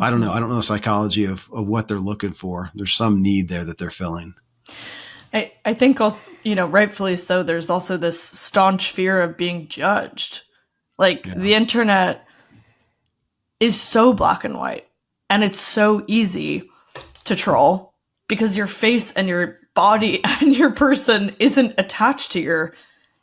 don't know the psychology of what they're looking for. There's some need there that they're filling. I think also, rightfully so, there's also this staunch fear of being judged. The internet is so black and white, and it's so easy to troll because your face and your body and your person isn't attached to your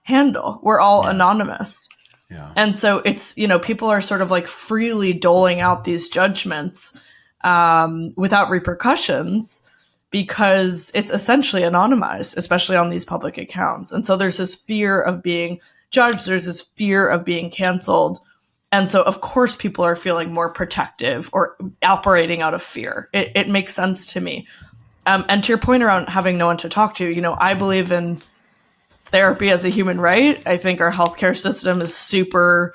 handle. We're all anonymous. Yeah. And so it's, people are sort of like freely doling out these judgments without repercussions, because it's essentially anonymized, especially on these public accounts. And so there's this fear of being judged. There's this fear of being canceled. And so, of course, people are feeling more protective or operating out of fear. It makes sense to me. And to your point around having no one to talk to, I believe in therapy as a human right. I think our healthcare system is super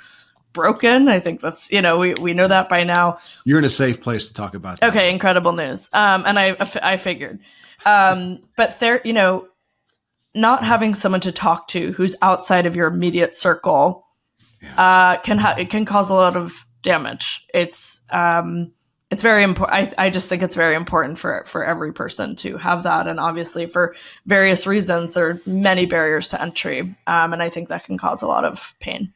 broken. I think that's, we know that by now. You're in a safe place to talk about that. Okay, incredible news. And I figured. But there, not having someone to talk to who's outside of your immediate circle it can cause a lot of damage. It's very important. I just think it's very important for every person to have that. And obviously for various reasons, there are many barriers to entry. And I think that can cause a lot of pain.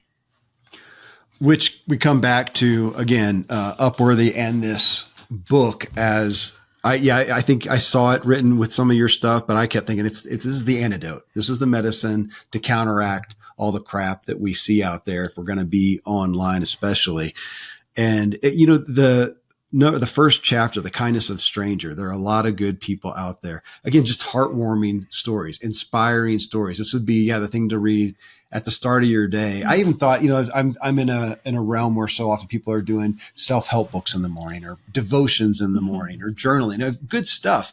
Which we come back to again, Upworthy and this book as I think I saw it written with some of your stuff, but I kept thinking this is the antidote. This is the medicine to counteract all the crap that we see out there if we're going to be online, especially. And the first chapter, The Kindness of Stranger, there are a lot of good people out there. Again, just heartwarming stories, inspiring stories. This would be the thing to read at the start of your day. I even thought, I'm in a realm where so often people are doing self-help books in the morning or devotions in the morning or journaling, good stuff.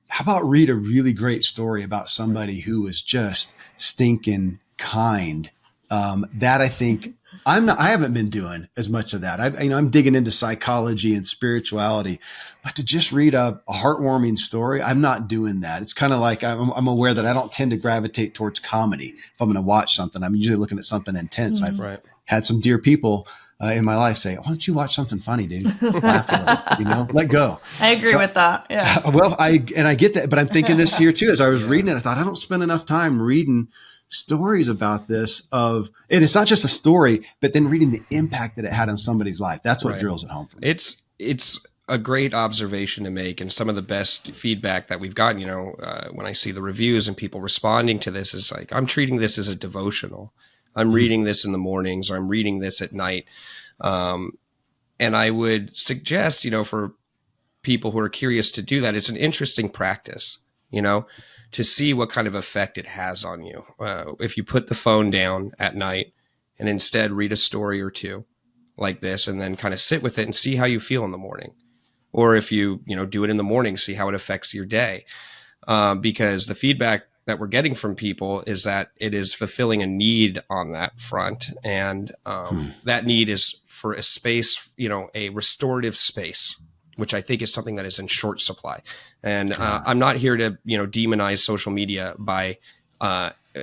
How about read a really great story about somebody who was just stinking kind? That I think I haven't been doing as much of that. I'm digging into psychology and spirituality, but to just read a heartwarming story, I'm not doing that. It's kind of like I'm aware that I don't tend to gravitate towards comedy. If I'm going to watch something, I'm usually looking at something intense. Mm-hmm. I've had some dear people in my life say, "Why don't you watch something funny, dude? Laugh a little, let go." I agree with that. Yeah. Well, I get that, but I'm thinking this here too. As I was reading it, I thought I don't spend enough time reading stories about this and it's not just a story, but then reading the impact that it had on somebody's life. That's what drills it home for me. It's a great observation to make. And some of the best feedback that we've gotten, when I see the reviews and people responding to this is like, I'm treating this as a devotional. I'm reading this in the mornings or I'm reading this at night. And I would suggest, for people who are curious to do that, it's an interesting practice, to see what kind of effect it has on you. If you put the phone down at night and instead read a story or two like this and then kind of sit with it and see how you feel in the morning. Or if you, do it in the morning, see how it affects your day. Because the feedback that we're getting from people is that it is fulfilling a need on that front. And that need is for a space, a restorative space, which I think is something that is in short supply. And I'm not here to, demonize social media by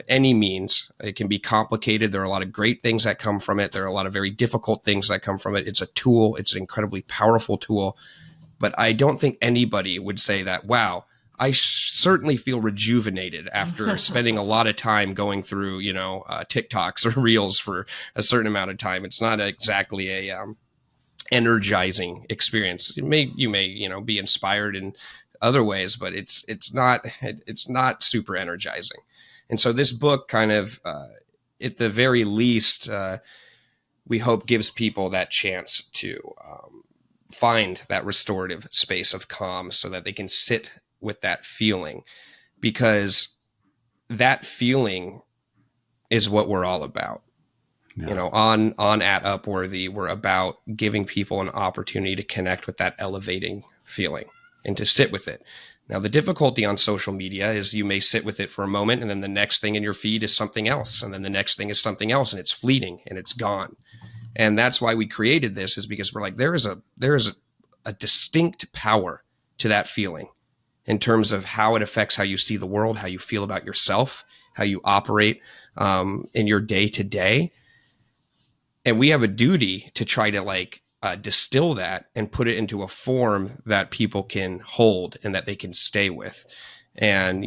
any means. It can be complicated. There are a lot of great things that come from it. There are a lot of very difficult things that come from it. It's a tool. It's an incredibly powerful tool. But I don't think anybody would say that, wow, I certainly feel rejuvenated after spending a lot of time going through, TikToks or Reels for a certain amount of time. It's not exactly a energizing experience. You may be inspired in other ways, but it's not super energizing. And so this book kind of, at the very least, we hope gives people that chance to find that restorative space of calm so that they can sit with that feeling, because that feeling is what we're all about. Yeah. On at Upworthy, we're about giving people an opportunity to connect with that elevating feeling and to sit with it. Now, the difficulty on social media is you may sit with it for a moment and then the next thing in your feed is something else. And then the next thing is something else, and it's fleeting and it's gone. And that's why we created this, is because we're like, there is a distinct power to that feeling in terms of how it affects how you see the world, how you feel about yourself, how you operate in your day to day. And we have a duty to try to like distill that and put it into a form that people can hold and that they can stay with. And,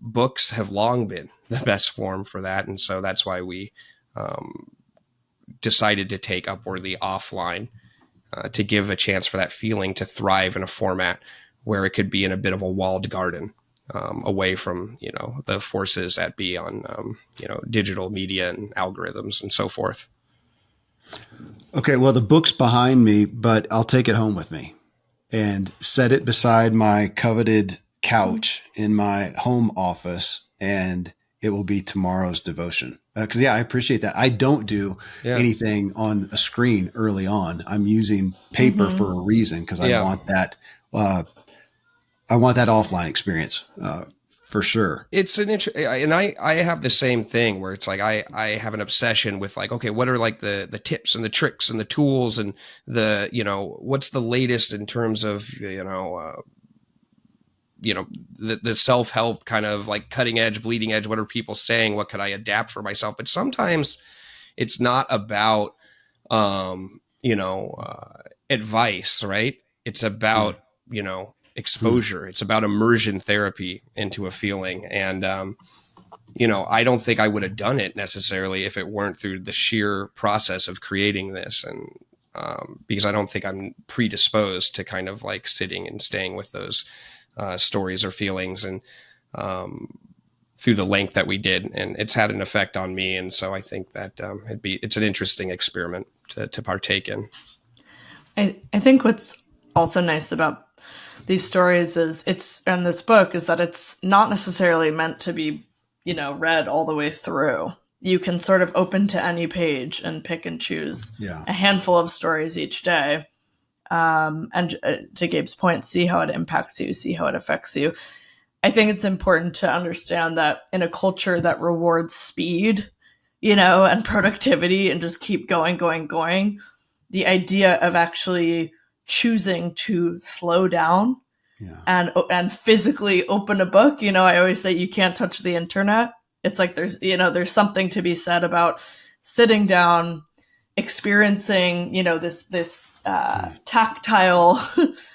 books have long been the best form for that. And so that's why we decided to take Upworthy offline to give a chance for that feeling to thrive in a format where it could be in a bit of a walled garden, away from, the forces that be on, digital media and algorithms and so forth. Okay, well, the book's behind me, but I'll take it home with me and set it beside my coveted couch in my home office, and it will be tomorrow's devotion. Because, I appreciate that. I don't do anything on a screen early on. I'm using paper for a reason, because I want that. I want that offline experience. For sure. It's and I have the same thing where it's like, I have an obsession with like, okay, what are like the tips and the tricks and the tools and the, what's the latest in terms of, the self-help kind of like cutting edge, bleeding edge. What are people saying? What could I adapt for myself? But sometimes it's not about, advice, right? It's about, exposure. It's about immersion therapy into a feeling. And, I don't think I would have done it necessarily if it weren't through the sheer process of creating this. And, because I don't think I'm predisposed to kind of like sitting and staying with those, stories or feelings, and, through the length that we did, and it's had an effect on me. And so I think that, it's an interesting experiment to partake in. I think what's also nice about these stories and this book is that it's not necessarily meant to be, read all the way through. You can sort of open to any page and pick and choose a handful of stories each day. And to Gabe's point, see how it impacts you, see how it affects you. I think it's important to understand that in a culture that rewards speed, and productivity and just keep going, the idea of actually choosing to slow down and physically open a book. I always say you can't touch the internet. It's like there's something to be said about sitting down, experiencing, this tactile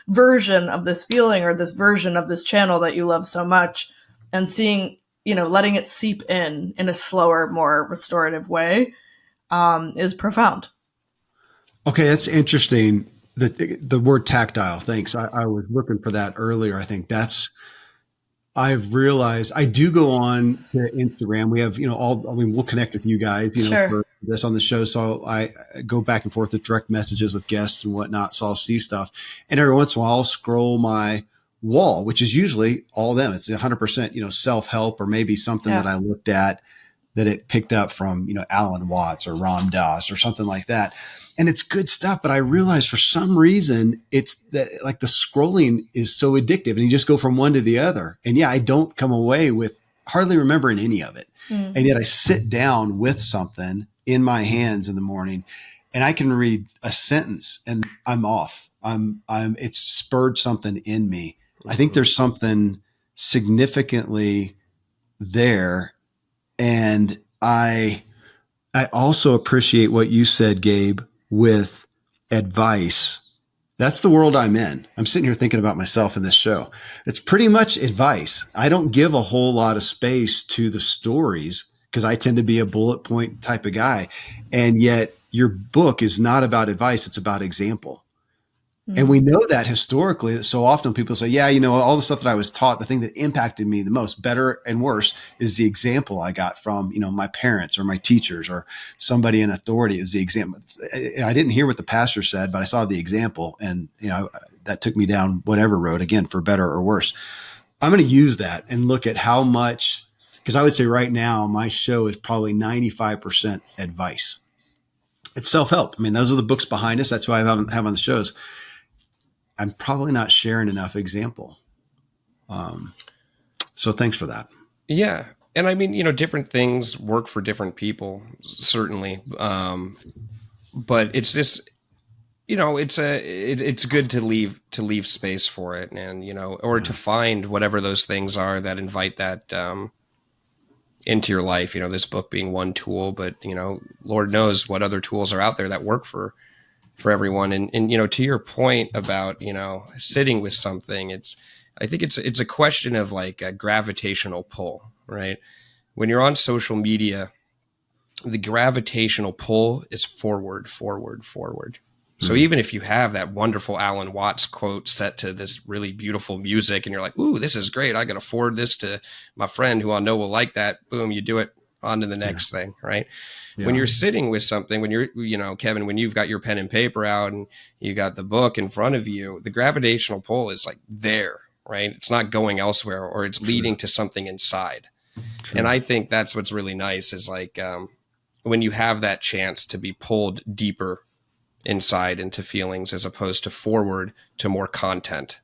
version of this feeling or this version of this channel that you love so much, and seeing, letting it seep in a slower, more restorative way is profound. Okay, that's interesting. The word tactile. Thanks. I was looking for that earlier. I think I've realized I do go on to Instagram. We have, we'll connect with you guys, sure, for this on the show. So I go back and forth with direct messages with guests and whatnot. So I'll see stuff. And every once in a while I'll scroll my wall, which is usually all of them. It's 100%, self-help, or maybe something that I looked at that it picked up from, Alan Watts or Ram Dass or something like that. And it's good stuff, but I realized for some reason it's that like the scrolling is so addictive, and you just go from one to the other. And I don't come away with hardly remembering any of it. And yet I sit down with something in my hands in the morning, and I can read a sentence and I'm off. It's spurred something in me. I think there's something significantly there. And I also appreciate what you said, Gabe, with advice. That's the world I'm in. I'm sitting here thinking about myself in this show. It's pretty much advice. I don't give a whole lot of space to the stories because I tend to be a bullet point type of guy. And yet your book is not about advice. It's about example. And we know that historically, that so often people say, all the stuff that I was taught, the thing that impacted me the most, better and worse, is the example I got from, my parents or my teachers or somebody in authority is the example. I didn't hear what the pastor said, but I saw the example, and, that took me down whatever road, again, for better or worse. I'm going to use that and look at how much, because I would say right now, my show is probably 95% advice. It's self-help. I mean, those are the books behind us. That's why I have on the shows. I'm probably not sharing enough example. So thanks for that. Yeah. And I mean, different things work for different people, certainly. but it's just, it's good to leave space for it, and or to find whatever those things are that invite that into your life. This book being one tool, but Lord knows what other tools are out there that work for everyone. And to your point about sitting with something, I think it's a question of like a gravitational pull, right? When you're on social media, the gravitational pull is forward, forward, forward. So even if you have that wonderful Alan Watts quote set to this really beautiful music and you're like, ooh, this is great, I got to forward this to my friend who I know will like that. Boom, you do it, on to the next thing, right? Yeah. When you're sitting with something, when you're, Kevin, when you've got your pen and paper out and you got the book in front of you, the gravitational pull is like there, right? It's not going elsewhere, or it's leading to something inside. True. And I think that's what's really nice is like when you have that chance to be pulled deeper inside into feelings as opposed to forward to more content.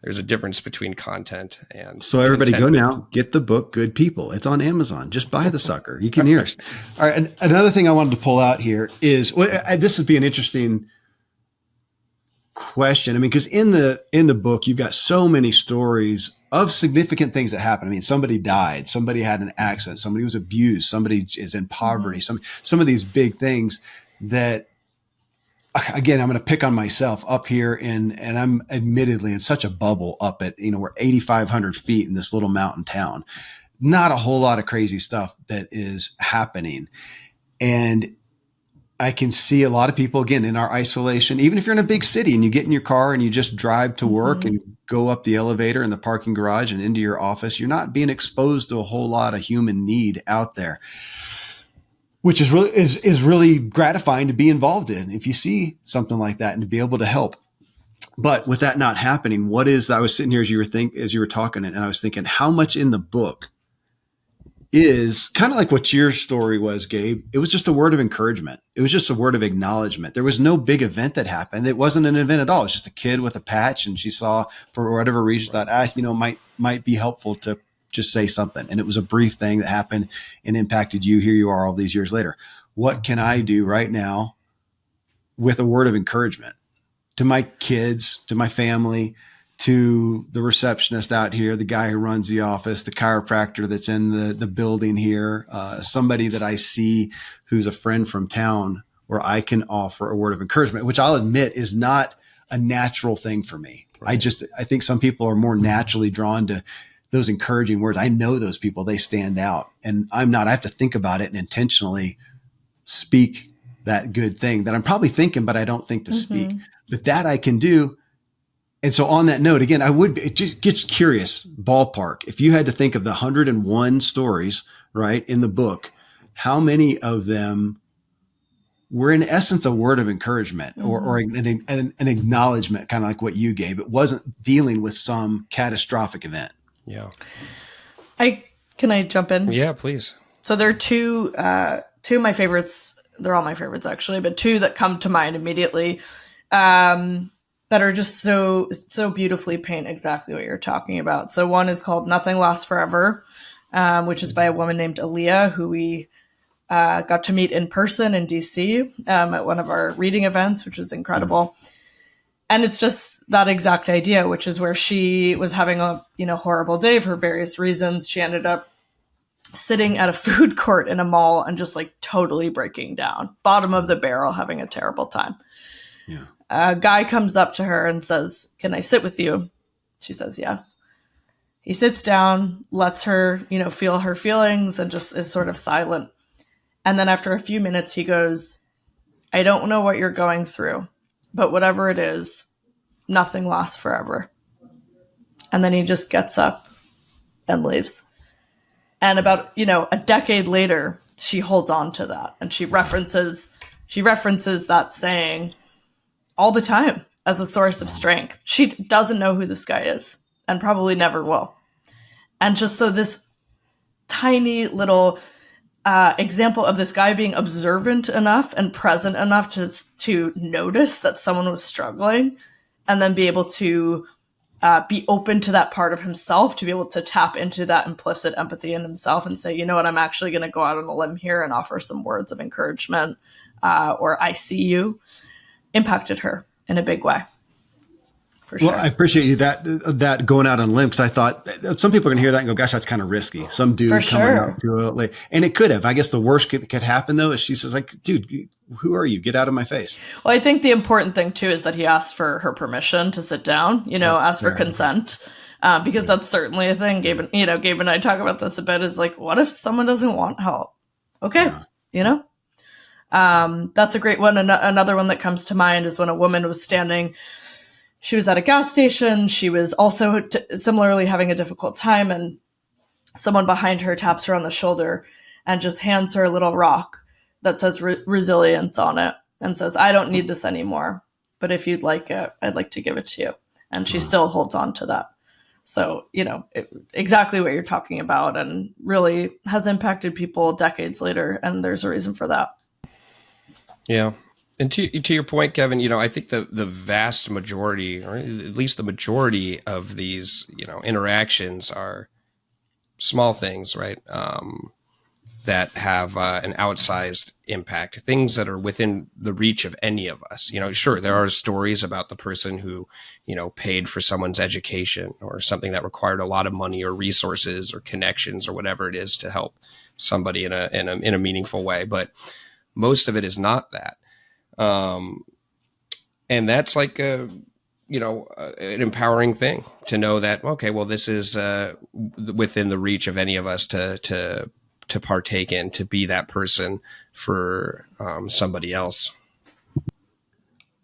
There's a difference between content and so everybody go now, get the book Good People. It's on Amazon. Just buy the sucker. You can hear us. All right. And another thing I wanted to pull out here is, this would be an interesting question. I mean, because in the book, you've got so many stories of significant things that happen. I mean, somebody died, somebody had an accident, somebody was abused, somebody is in poverty, some of these big things that, again, I'm going to pick on myself up here and I'm admittedly in such a bubble up at, we're 8,500 feet in this little mountain town. Not a whole lot of crazy stuff that is happening. And I can see a lot of people, again, in our isolation, even if you're in a big city and you get in your car and you just drive to work and go up the elevator in the parking garage and into your office, you're not being exposed to a whole lot of human need out there, which is really gratifying to be involved in if you see something like that and to be able to help. But with that not happening, I was sitting here as you were talking, and I was thinking how much in the book is kind of like what your story was, Gabe. It was just a word of encouragement. It was just a word of acknowledgement. There was no big event that happened. It wasn't an event at all. It was just a kid with a patch, and she saw, for whatever reason, thought, might be helpful to just say something. And it was a brief thing that happened and impacted you. Here you are all these years later. What can I do right now with a word of encouragement to my kids, to my family, to the receptionist out here, the guy who runs the office, the chiropractor that's in the building here, somebody that I see who's a friend from town, where I can offer a word of encouragement, which I'll admit is not a natural thing for me. Right. I think some people are more naturally drawn to those encouraging words. I know those people, they stand out, and I'm not. I have to think about it and intentionally speak that good thing that I'm probably thinking, but I don't think to speak. But that I can do. And so on that note, again, it just gets curious, ballpark. If you had to think of the 101 stories, right, in the book, how many of them were in essence a word of encouragement or an acknowledgement, kind of like what you gave? It wasn't dealing with some catastrophic event. Yeah. Can I jump in? Yeah, please. So there are two of my favorites. They're all my favorites actually, but two that come to mind immediately, that are just so beautifully paint exactly what you're talking about. So one is called Nothing Lasts Forever, which is by a woman named Aaliyah, who we got to meet in person in DC at one of our reading events, which was incredible. And it's just that exact idea, which is where she was having a horrible day for various reasons. She ended up sitting at a food court in a mall and just like totally breaking down, bottom of the barrel, having a terrible time. Yeah. A guy comes up to her and says, "Can I sit with you?" She says yes. He sits down, lets her, feel her feelings, and just is sort of silent. And then after a few minutes, he goes, "I don't know what you're going through, but whatever it is, nothing lasts forever." And then he just gets up and leaves. And about, a decade later, she holds on to that. And she references that saying all the time as a source of strength. She doesn't know who this guy is and probably never will. And just so this tiny little example of this guy being observant enough and present enough to notice that someone was struggling, and then be able to be open to that part of himself, to be able to tap into that implicit empathy in himself and say, you know what, I'm actually going to go out on a limb here and offer some words of encouragement. or I see you impacted her in a big way. For sure. Well, I appreciate you that going out on a limb, because I thought some people are going to hear that and go, gosh, that's kind of risky. Some dude coming up to it. And it could have. I guess the worst could happen, though, is she says, like, dude, who are you? Get out of my face. Well, I think the important thing, too, is that he asked for her permission to sit down, ask for consent. Because that's certainly a thing. Gabe and I talk about this a bit, is like, what if someone doesn't want help? Okay. That's a great one. Another one that comes to mind is when a woman was standing. She was at a gas station. She was also similarly having a difficult time, and someone behind her taps her on the shoulder and just hands her a little rock that says resilience on it and says, I don't need this anymore, but if you'd like it, I'd like to give it to you. And she still holds on to that. So, exactly what you're talking about, and really has impacted people decades later. And there's a reason for that. Yeah. And to your point, Kevin, I think the vast majority, or at least the majority of these, interactions are small things, right? That have an outsized impact, things that are within the reach of any of us. Sure, there are stories about the person who, paid for someone's education or something that required a lot of money or resources or connections or whatever it is to help somebody in a meaningful way. But most of it is not that. And that's like an empowering thing to know that, okay, well, this is within the reach of any of us to partake in, to be that person for somebody else.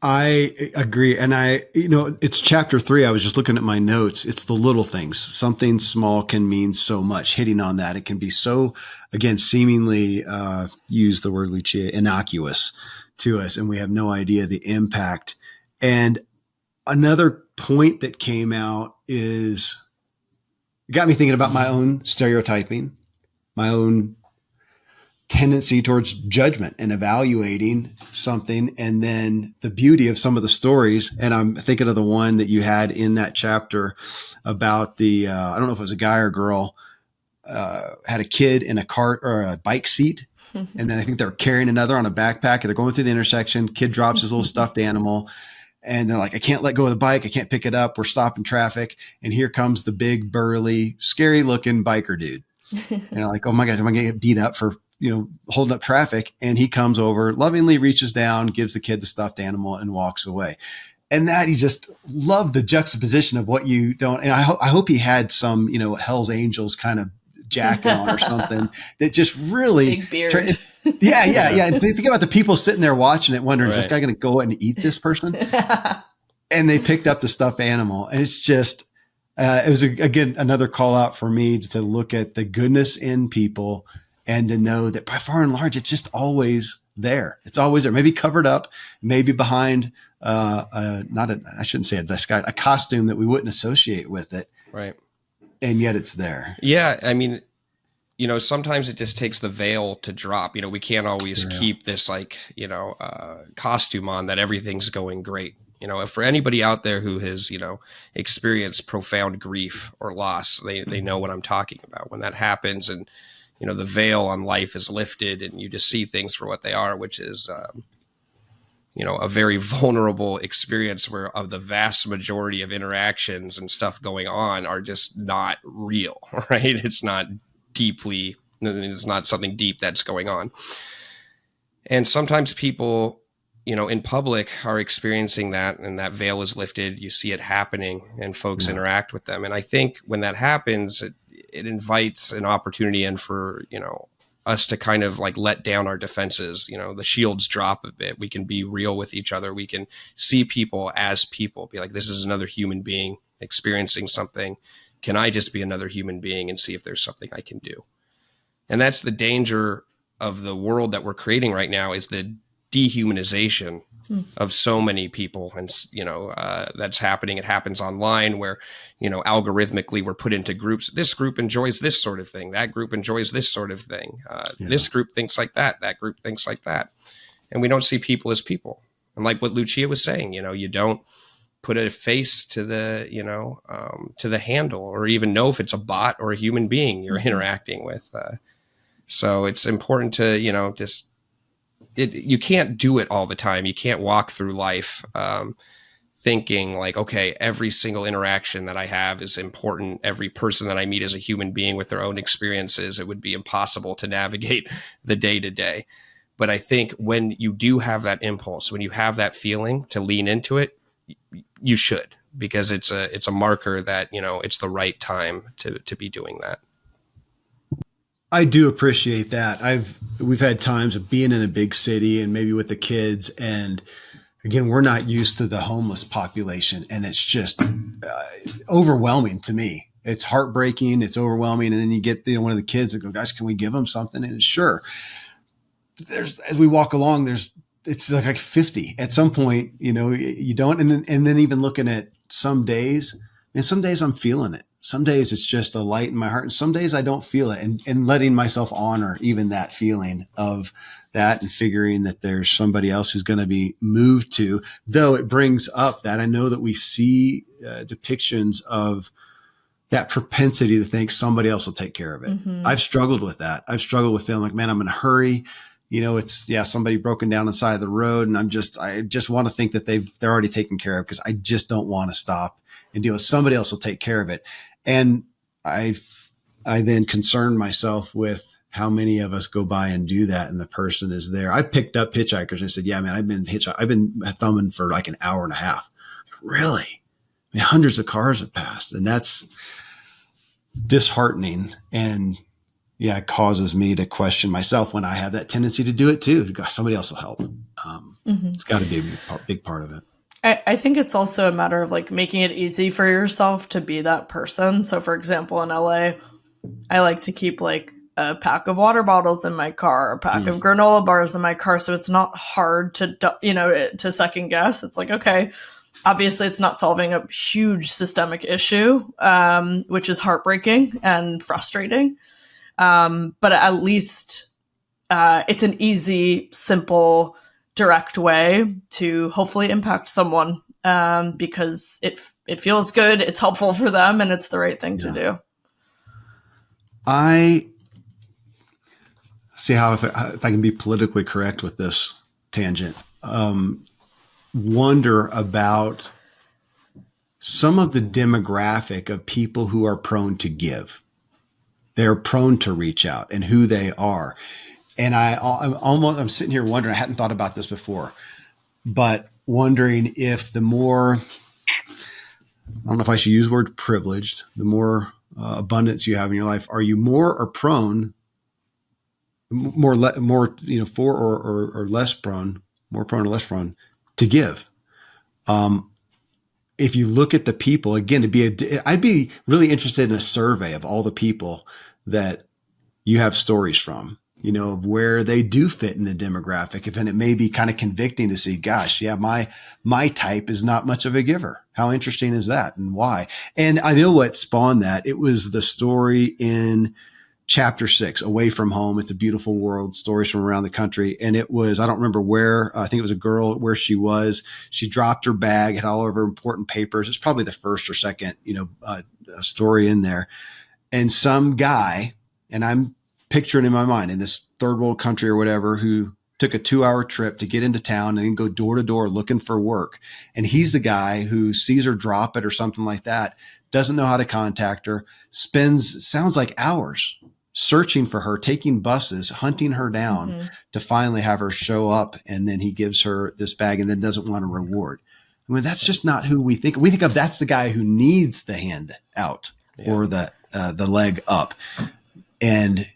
I agree. And it's chapter 3. I was just looking at my notes. It's the little things. Something small can mean so much. Hitting on that. It can be so, again, seemingly, use the word, Lucia, innocuous to us, and we have no idea the impact. And another point that came out it got me thinking about my own stereotyping, my own tendency towards judgment and evaluating something, and then the beauty of some of the stories. And I'm thinking of the one that you had in that chapter about the, I don't know if it was a guy or girl, had a kid in a cart or a bike seat. And then I think they're carrying another on a backpack, and they're going through the intersection. Kid drops his little stuffed animal, and they're like, I can't let go of the bike. I can't pick it up. We're stopping traffic. And here comes the big, burly, scary looking biker dude. And I'm like, oh my gosh, am I going to get beat up for, holding up traffic? And he comes over, lovingly reaches down, gives the kid the stuffed animal, and walks away. And that, he just loved the juxtaposition of what you don't. And I hope he had some, Hell's Angels kind of jacket on or something that just really big beard. Yeah. And think about the people sitting there watching it, wondering, is this guy going to go and eat this person? And they picked up the stuffed animal, and it's just it was again another call out for me to look at the goodness in people, and to know that by far and large, it's just always there. It's always there. Maybe covered up, maybe behind I shouldn't say a disguise, a costume that we wouldn't associate with it. Right. And yet it's there. Yeah. I mean, sometimes it just takes the veil to drop. We can't always keep this costume on that everything's going great. If for anybody out there who has, experienced profound grief or loss, they know what I'm talking about. When that happens and, the veil on life is lifted and you just see things for what they are, which is, a very vulnerable experience where of the vast majority of interactions and stuff going on are just not real, right? It's not something deep that's going on. And sometimes people, in public are experiencing that, and that veil is lifted. You see it happening and folks interact with them. And I think when that happens, it invites an opportunity in for, us to kind of like let down our defenses, the shields drop a bit. We can be real with each other. We can see people as people, be like, this is another human being experiencing something. Can I just be another human being and see if there's something I can do? And that's the danger of the world that we're creating right now, is the dehumanization of so many people. And, that's happening. It happens online where, algorithmically we're put into groups. This group enjoys this sort of thing. That group enjoys this sort of thing. This group thinks like that. That group thinks like that. And we don't see people as people. And like what Lucia was saying, you don't put a face to the, to the handle, or even know if it's a bot or a human being you're interacting with. So it's important to, just you can't do it all the time. You can't walk through life thinking like, okay, every single interaction that I have is important. Every person that I meet is a human being with their own experiences. It would be impossible to navigate the day to day. But I think when you do have that impulse, when you have that feeling to lean into it, you should, because it's a marker that, it's the right time to be doing that. I do appreciate that. We've had times of being in a big city and maybe with the kids, and again, we're not used to the homeless population, and it's just overwhelming to me. It's heartbreaking. It's overwhelming. And then you get one of the kids that go, guys, can we give them something? And sure, as we walk along, it's like 50 at some point, you don't. And then even looking at some days, and some days I'm feeling it. Some days it's just a light in my heart, and some days I don't feel it, and letting myself honor even that feeling of that, and figuring that there's somebody else who's going to be moved to, though it brings up that I know that we see depictions of that propensity to think somebody else will take care of it. Mm-hmm. I've struggled with that. I've struggled with feeling like, man, I'm in a hurry. Somebody broken down on the side of the road, and I just want to think that they're already taken care of, because I just don't want to stop and deal with somebody else will take care of it. And I then concern myself with how many of us go by and do that, and the person is there. I picked up hitchhikers. I said, yeah, man, I've been thumbing for like an hour and a half. Really? I mean, hundreds of cars have passed, and that's disheartening. And yeah, it causes me to question myself when I have that tendency to do it too. Somebody else will help. It's got to be a big part of it. I think it's also a matter of like making it easy for yourself to be that person. So for example, in LA, I like to keep like a pack of water bottles in my car, a pack of granola bars in my car. So it's not hard to second guess. It's like, okay, obviously it's not solving a huge systemic issue, which is heartbreaking and frustrating. But at least it's an easy, simple, direct way to hopefully impact someone, because it feels good, it's helpful for them, and it's the right thing to do. I see how if I can be politically correct with this tangent, wonder about some of the demographic of people who are prone to give. They're prone to reach out, and who they are. And I'm sitting here wondering, I hadn't thought about this before, but wondering if the more, I don't know if I should use the word privileged, the more abundance you have in your life, are you more or prone, more for or less prone, more prone or less prone to give? If you look at the people, again, I'd be really interested in a survey of all the people that you have stories from, of where they do fit in the demographic. And it may be kind of convicting to see, gosh, yeah, my type is not much of a giver. How interesting is that, and why? And I know what spawned that. It was the story in chapter 6, Away from Home. It's a Beautiful World, stories from around the country. And it was, I don't remember where, I think it was a girl, where she was. She dropped her bag, had all of her important papers. It's probably the first or second, story in there. And some guy, and I'm picturing in my mind, in this third world country or whatever, who took a 2-hour trip to get into town and then go door to door looking for work. And he's the guy who sees her drop it or something like that, doesn't know how to contact her, sounds like hours searching for her, taking buses, hunting her down to finally have her show up. And then he gives her this bag and then doesn't want a reward. I mean, that's just not who we think. We think of, that's the guy who needs the hand out or the leg up. And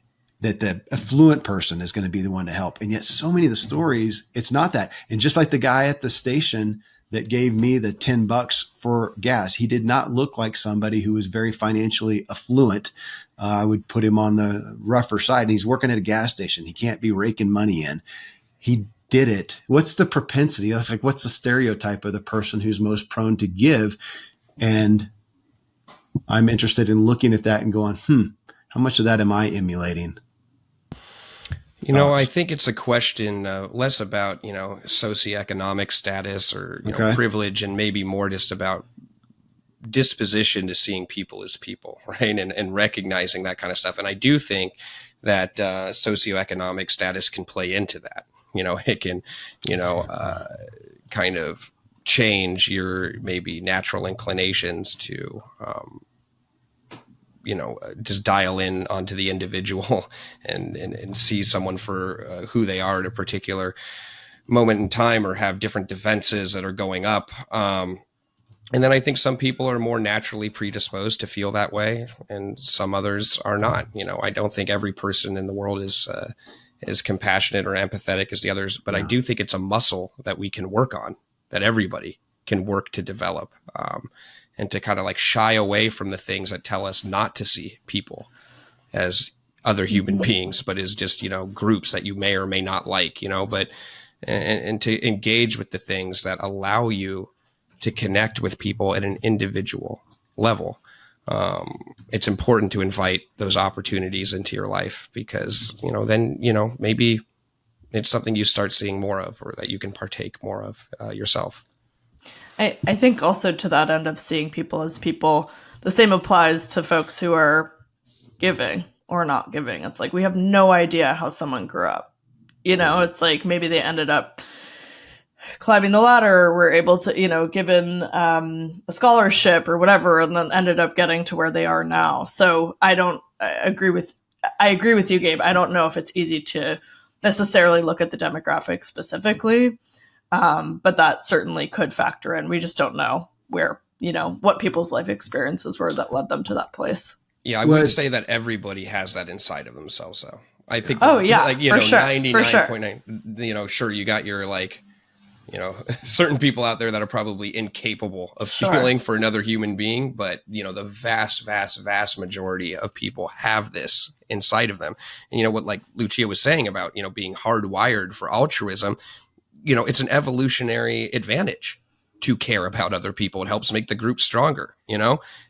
that the affluent person is going to be the one to help. And yet so many of the stories, it's not that. And just like the guy at the station that gave me the $10 for gas, he did not look like somebody who was very financially affluent. I would put him on the rougher side, and he's working at a gas station. He can't be raking money in. He did it. What's the propensity? That's like, what's the stereotype of the person who's most prone to give? And I'm interested in looking at that and going, how much of that am I emulating? I think it's a question less about, socioeconomic status or privilege, and maybe more just about disposition to seeing people as people, right? And recognizing that kind of stuff. And I do think that socioeconomic status can play into that, it can, kind of change your maybe natural inclinations to, just dial in onto the individual and see someone for who they are at a particular moment in time, or have different defenses that are going up. And then I think some people are more naturally predisposed to feel that way, and some others are not. I don't think every person in the world is as compassionate or empathetic as the others, but I do think it's a muscle that we can work on, that everybody can work to develop, and to kind of like shy away from the things that tell us not to see people as other human beings, but as just, groups that you may or may not like, but, and to engage with the things that allow you to connect with people at an individual level. It's important to invite those opportunities into your life, because, then, maybe it's something you start seeing more of, or that you can partake more of yourself. I think also to that end of seeing people as people, the same applies to folks who are giving or not giving. It's like, we have no idea how someone grew up. It's like maybe they ended up climbing the ladder, or were able to, given a scholarship or whatever, and then ended up getting to where they are now. So I agree with you, Gabe. I don't know if it's easy to necessarily look at the demographics specifically. But that certainly could factor in. We just don't know where, what people's life experiences were that led them to that place. Yeah, I would say that everybody has that inside of themselves, though. I think, for sure. 99.9, sure, you got your, certain people out there that are probably incapable of feeling for another human being, but, the vast, vast, vast majority of people have this inside of them. And what, like Lucia was saying about, being hardwired for altruism, it's an evolutionary advantage to care about other people. It helps make the group stronger,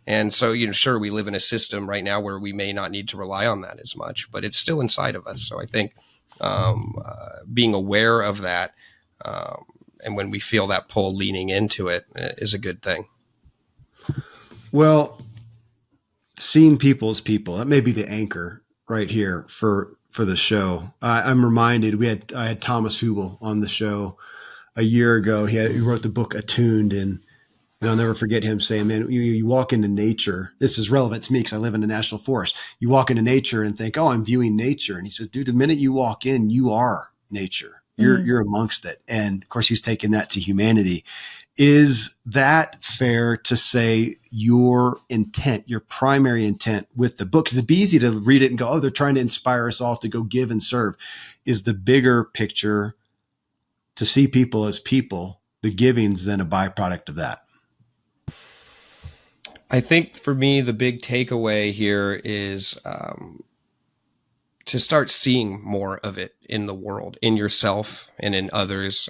And so, sure, we live in a system right now where we may not need to rely on that as much, but it's still inside of us. So I think being aware of that, and when we feel that pull, leaning into it is a good thing. Well, seeing people as people, that may be the anchor right here for the show. I'm reminded I had Thomas Hubel on the show a year ago. He wrote the book Attuned, and I'll never forget him saying, man, you walk into nature. This is relevant to me because I live in a national forest. You walk into nature and think, oh, I'm viewing nature. And he says, dude, the minute you walk in, you are nature. You're amongst it. And of course, he's taken that to humanity. Is that fair to say your intent, your primary intent with the book? Because it'd be easy to read it and go, oh, they're trying to inspire us all to go give and serve. Is the bigger picture to see people as people, the giving's then a byproduct of that? I think for me, the big takeaway here is to start seeing more of it in the world, in yourself and in others,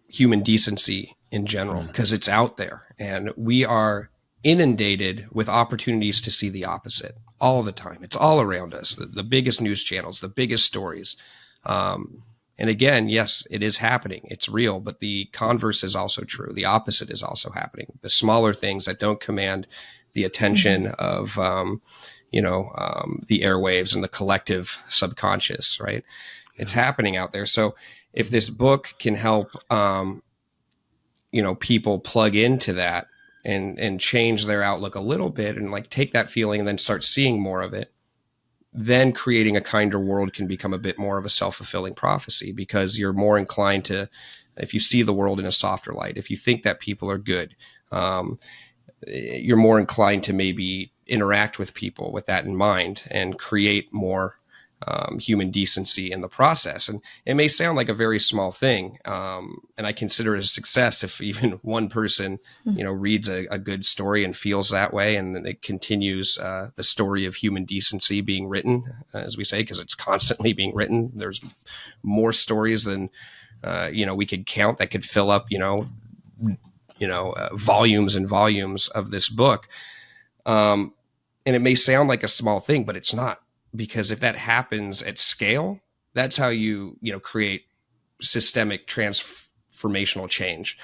human decency in general, because it's out there, and we are inundated with opportunities to see the opposite all the time. It's all around us, the biggest news channels, the biggest stories. And again, yes, it is happening. It's real, but the converse is also true. The opposite is also happening. The smaller things that don't command the attention of, the airwaves and the collective subconscious, right? Yeah. It's happening out there. So if this book can help, people plug into that and change their outlook a little bit, and like take that feeling and then start seeing more of it, then creating a kinder world can become a bit more of a self-fulfilling prophecy, because you're more inclined to, if you see the world in a softer light, if you think that people are good, you're more inclined to maybe interact with people with that in mind and create more human decency in the process. And it may sound like a very small thing, and I consider it a success if even one person, reads a good story and feels that way, and then it continues the story of human decency being written, as we say, because it's constantly being written. There's more stories than we could count that could fill up volumes and volumes of this book. And it may sound like a small thing, but it's not. Because if that happens at scale, that's how you create systemic transformational change.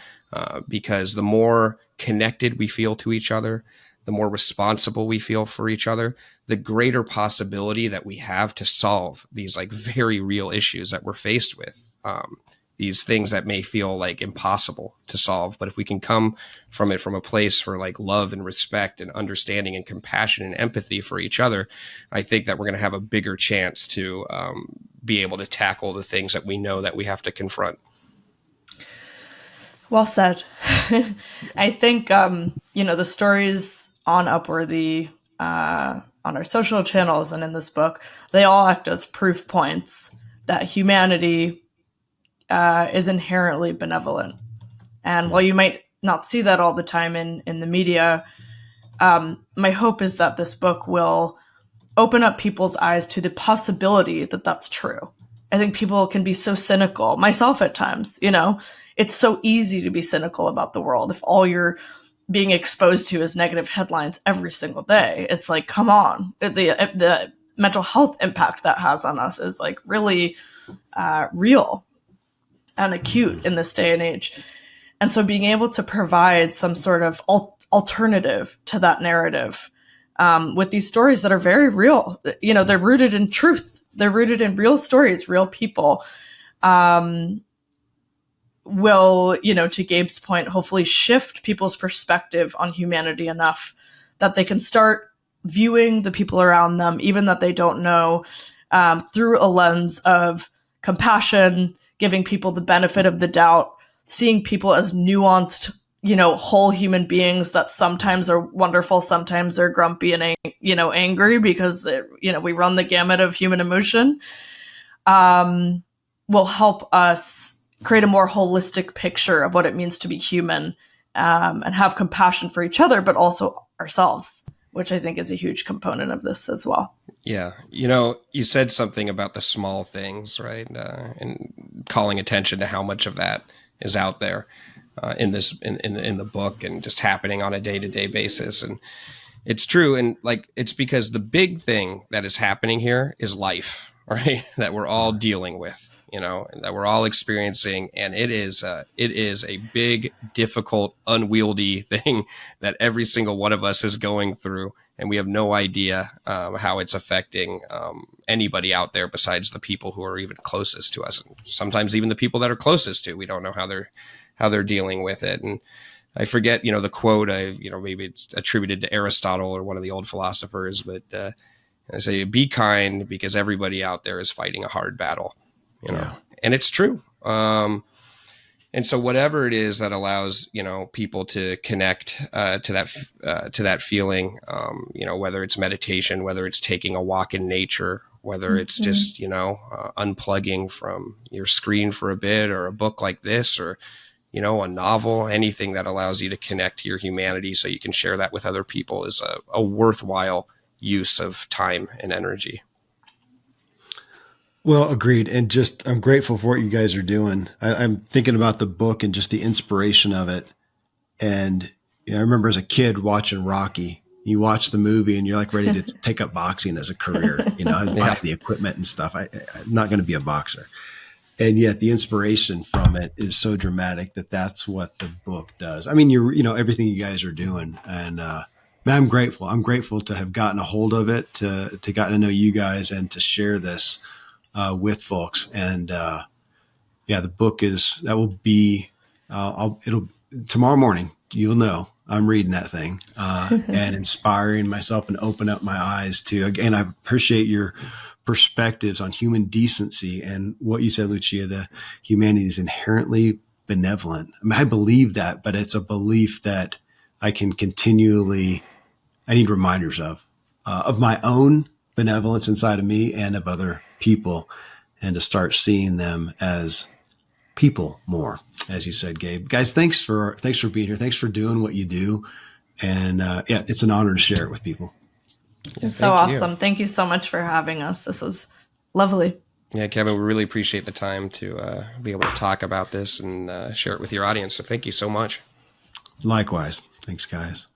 Because the more connected we feel to each other, the more responsible we feel for each other, the greater possibility that we have to solve these like very real issues that we're faced with. These things that may feel like impossible to solve. But if we can come from it from a place for like love and respect and understanding and compassion and empathy for each other, I think that we're going to have a bigger chance to be able to tackle the things that we know that we have to confront. Well said. I think, the stories on Upworthy, on our social channels and in this book, they all act as proof points that humanity is inherently benevolent. And while you might not see that all the time in the media, my hope is that this book will open up people's eyes to the possibility that that's true. I think people can be so cynical, myself at times, it's so easy to be cynical about the world if all you're being exposed to is negative headlines every single day. It's like, come on. The mental health impact that has on us is like really real and acute in this day and age. And so being able to provide some sort of alternative to that narrative with these stories that are very real, they're rooted in truth. They're rooted in real stories, real people, will, to Gabe's point, hopefully shift people's perspective on humanity enough that they can start viewing the people around them, even that they don't know, through a lens of compassion, giving people the benefit of the doubt, seeing people as nuanced, whole human beings that sometimes are wonderful, sometimes are grumpy and, angry because, we run the gamut of human emotion, will help us create a more holistic picture of what it means to be human, and have compassion for each other, but also ourselves, which I think is a huge component of this as well. Yeah. You said something about the small things, right? And calling attention to how much of that is out there in the book and just happening on a day-to-day basis. And it's true. And like, it's because the big thing that is happening here is life, right? That we're all dealing with, and that we're all experiencing. And it is a big, difficult, unwieldy thing that every single one of us is going through. And we have no idea how it's affecting anybody out there besides the people who are even closest to us. And sometimes even the people that are closest to, we don't know how they're dealing with it. And I forget, the quote, maybe it's attributed to Aristotle or one of the old philosophers, but I say, be kind because everybody out there is fighting a hard battle, Yeah. And it's true. And so whatever it is that allows, people to connect to that feeling, whether it's meditation, whether it's taking a walk in nature, whether it's just, unplugging from your screen for a bit, or a book like this, or, a novel, anything that allows you to connect to your humanity so you can share that with other people is a worthwhile use of time and energy. Well, agreed. And I'm grateful for what you guys are doing. I'm thinking about the book and just the inspiration of it. And I remember as a kid watching Rocky. You watch the movie and you're like ready to take up boxing as a career, and buy the equipment and stuff. I'm not going to be a boxer. And yet the inspiration from it is so dramatic that's what the book does. I mean, everything you guys are doing. And I'm grateful. I'm grateful to have gotten a hold of it, to gotten to know you guys and to share this with folks. And the book will be it'll tomorrow morning. You'll know I'm reading that thing and inspiring myself and open up my eyes to. Again, I appreciate your perspectives on human decency and what you said, Lucia. The humanity is inherently benevolent. I mean, I believe that, but it's a belief that I can continually. I need reminders of my own benevolence inside of me and of other people, and to start seeing them as people more, as you said, Gabe. Guys, thanks for being here. Thanks for doing what you do. And it's an honor to share it with people. Yeah, so awesome. Thank you so much for having us. This was lovely. Yeah, Kevin, we really appreciate the time to be able to talk about this and share it with your audience. So thank you so much. Likewise. Thanks, guys.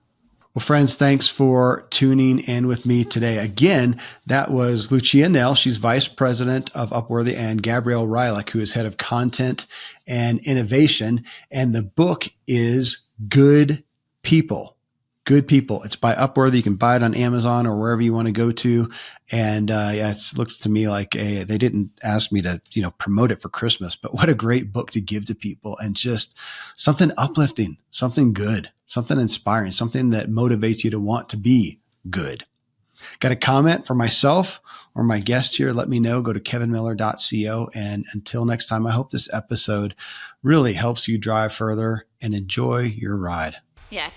Well, friends, thanks for tuning in with me today. Again, that was Lucia Knell. She's vice president of Upworthy, and Gabriel Reilich, who is head of content and innovation. And the book is Good People, good people. It's by Upworthy. You can buy it on Amazon or wherever you want to go to. And it looks to me like they didn't ask me to, promote it for Christmas, but what a great book to give to people, and just something uplifting, something good, something inspiring, something that motivates you to want to be good. Got a comment for myself or my guest here? Let me know. Go to kevinmiller.co. And until next time, I hope this episode really helps you drive further and enjoy your ride. Yeah.